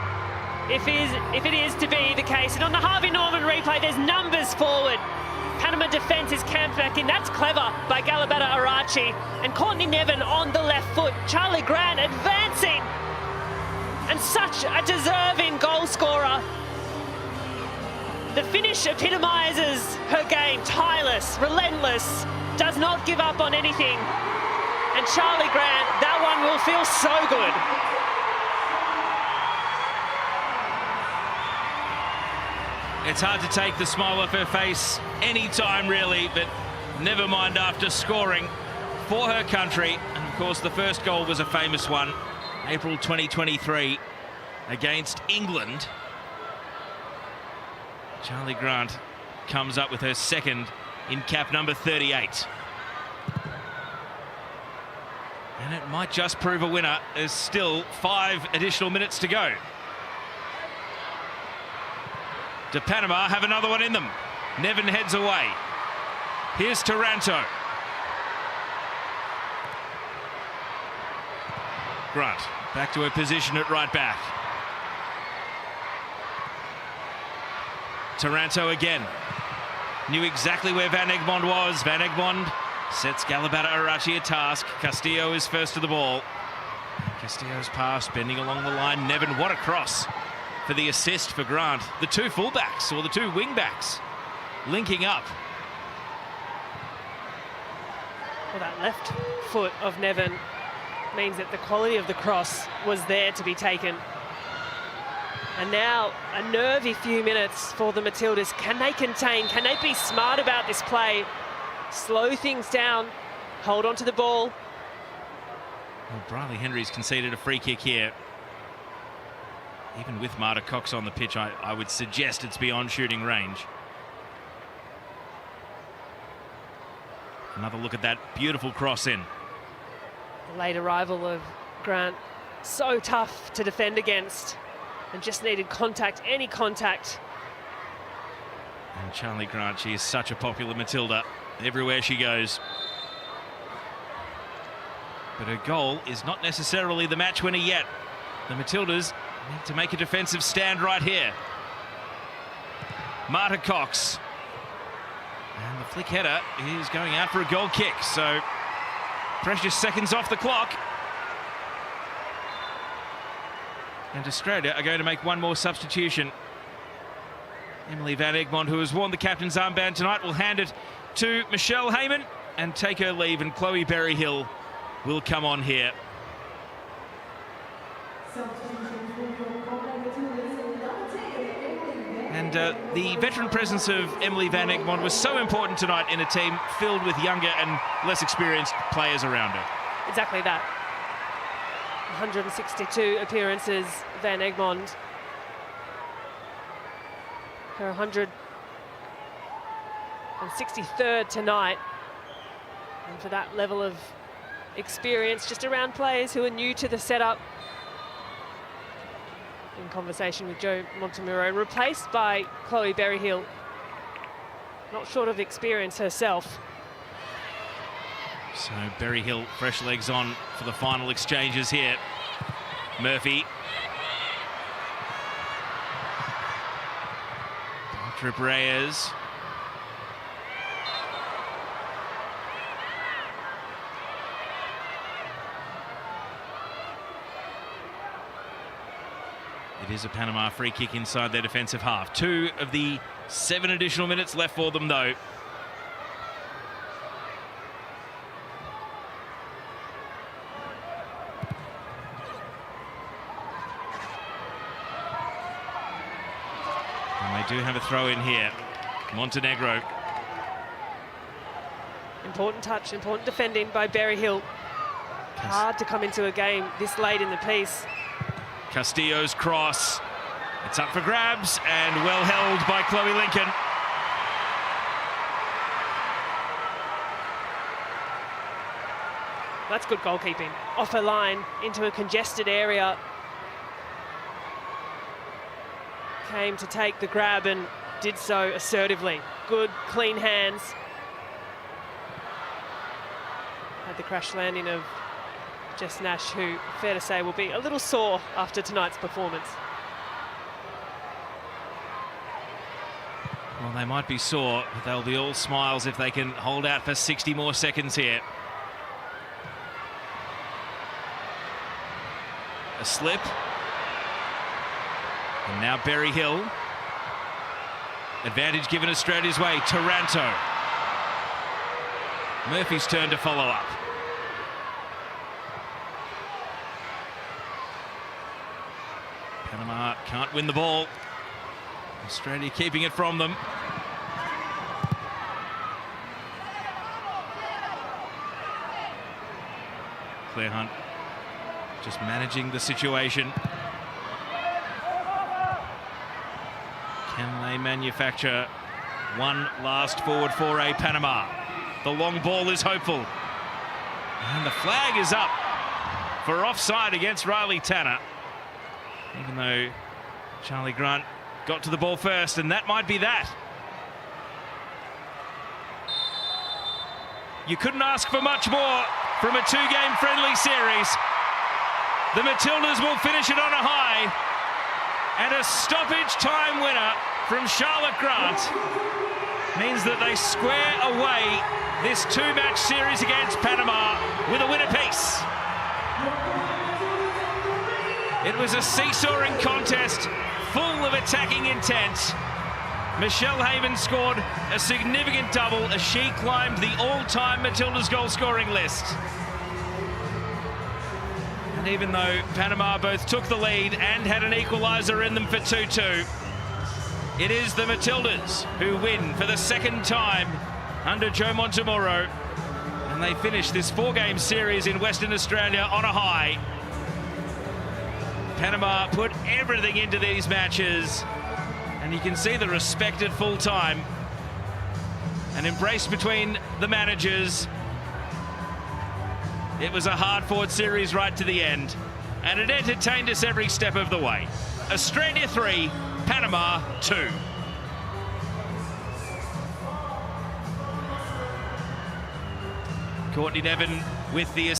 if it is to be the case. And on the Harvey Norman replay, there's numbers forward. Panama defence is camped back in. That's clever by Galabata Arachi. And Courtney Nevin on the left foot. Charlie Grant advancing. And such a deserving goal scorer. The finish epitomises her game. Tireless, relentless, does not give up on anything. And Charlie Grant, that one will feel so good. It's hard to take the smile off her face anytime, really, but never mind after scoring for her country. And of course, the first goal was a famous one, April 2023 against England. Charlie Grant comes up with her second in cap number 38. And it might just prove a winner. There's still 5 additional minutes to go. Do Panama have another one in them? Nevin heads away. Here's Taranto. Grant back to her position at right back. Taranto again. Knew exactly where Van Egmond was. Van Egmond sets Galabata Arachi a task. Castillo is first to the ball. Castillo's pass bending along the line. Nevin, what a cross for the assist for Grant. The two fullbacks, or the two wingbacks, linking up. Well, that left foot of Nevin means that the quality of the cross was there to be taken. And now a nervy few minutes for the Matildas. Can they contain? Can they be smart about this play? Slow things down, hold on to the ball. Well, Briley Henry's conceded a free kick here. Even with Marta Cox on the pitch, I would suggest it's beyond shooting range. Another look at that beautiful cross in. The late arrival of Grant, so tough to defend against, and just needed contact, any contact. And Charlie Grant, she is such a popular Matilda everywhere she goes. But her goal is not necessarily the match winner yet. The Matildas need to make a defensive stand right here. Marta Cox. And the flick header is going out for a goal kick, so precious seconds off the clock. And Australia are going to make one more substitution. Emily Van Egmond, who has worn the captain's armband tonight, will hand it to Michelle Heyman and take her leave, and Chloe Berryhill will come on here. And the veteran presence of Emily Van Egmond was so important tonight in a team filled with younger and less experienced players around her. Exactly that. 162 appearances, Van Egmond. Her 163rd tonight. And for that level of experience, just around players who are new to the setup. In conversation with Joe Montemuro, replaced by Chloe Berryhill. Not short of experience herself. So Berryhill, fresh legs on for the final exchanges here. Murphy. Trip Reyes. It is a Panama free kick inside their defensive half. 2 of the 7 additional minutes left for them, though. And they do have a throw in here. Montenegro. Important touch, important defending by Berryhill. Hard to come into a game this late in the piece. Castillo's cross. It's up for grabs and well held by Chloe Lincoln. That's good goalkeeping. Off her line into a congested area. Came to take the grab and did so assertively. Good, clean hands. Had the crash landing of Jess Nash, who, fair to say, will be a little sore after tonight's performance. Well, they might be sore, but they'll be all smiles if they can hold out for 60 more seconds here. A slip. And now Berryhill. Advantage given Australia's way. Taranto. Murphy's turn to follow up. Panama can't win the ball. Australia keeping it from them. Claire Hunt just managing the situation. Can they manufacture one last forward foray, Panama? The long ball is hopeful. And the flag is up for offside against Riley Tanner. Even though Charlie Grant got to the ball first, and that might be that. You couldn't ask for much more from a 2-game friendly series. The Matildas will finish it on a high, and a stoppage time winner from Charlotte Grant means that they square away this 2-match series against Panama with a win apiece. It was a seesawing contest full of attacking intent. Michelle Haven scored a significant double as she climbed the all-time Matildas goal-scoring list. And even though Panama both took the lead and had an equaliser in them for 2-2, it is the Matildas who win for the second time under Joe Montemuro. And they finish this 4-game series in Western Australia on a high. Panama put everything into these matches, and you can see the respect at full time. An embrace between the managers. It was a hard-fought series right to the end, and it entertained us every step of the way. Australia 3, Panama 2. Courtney Nevin with the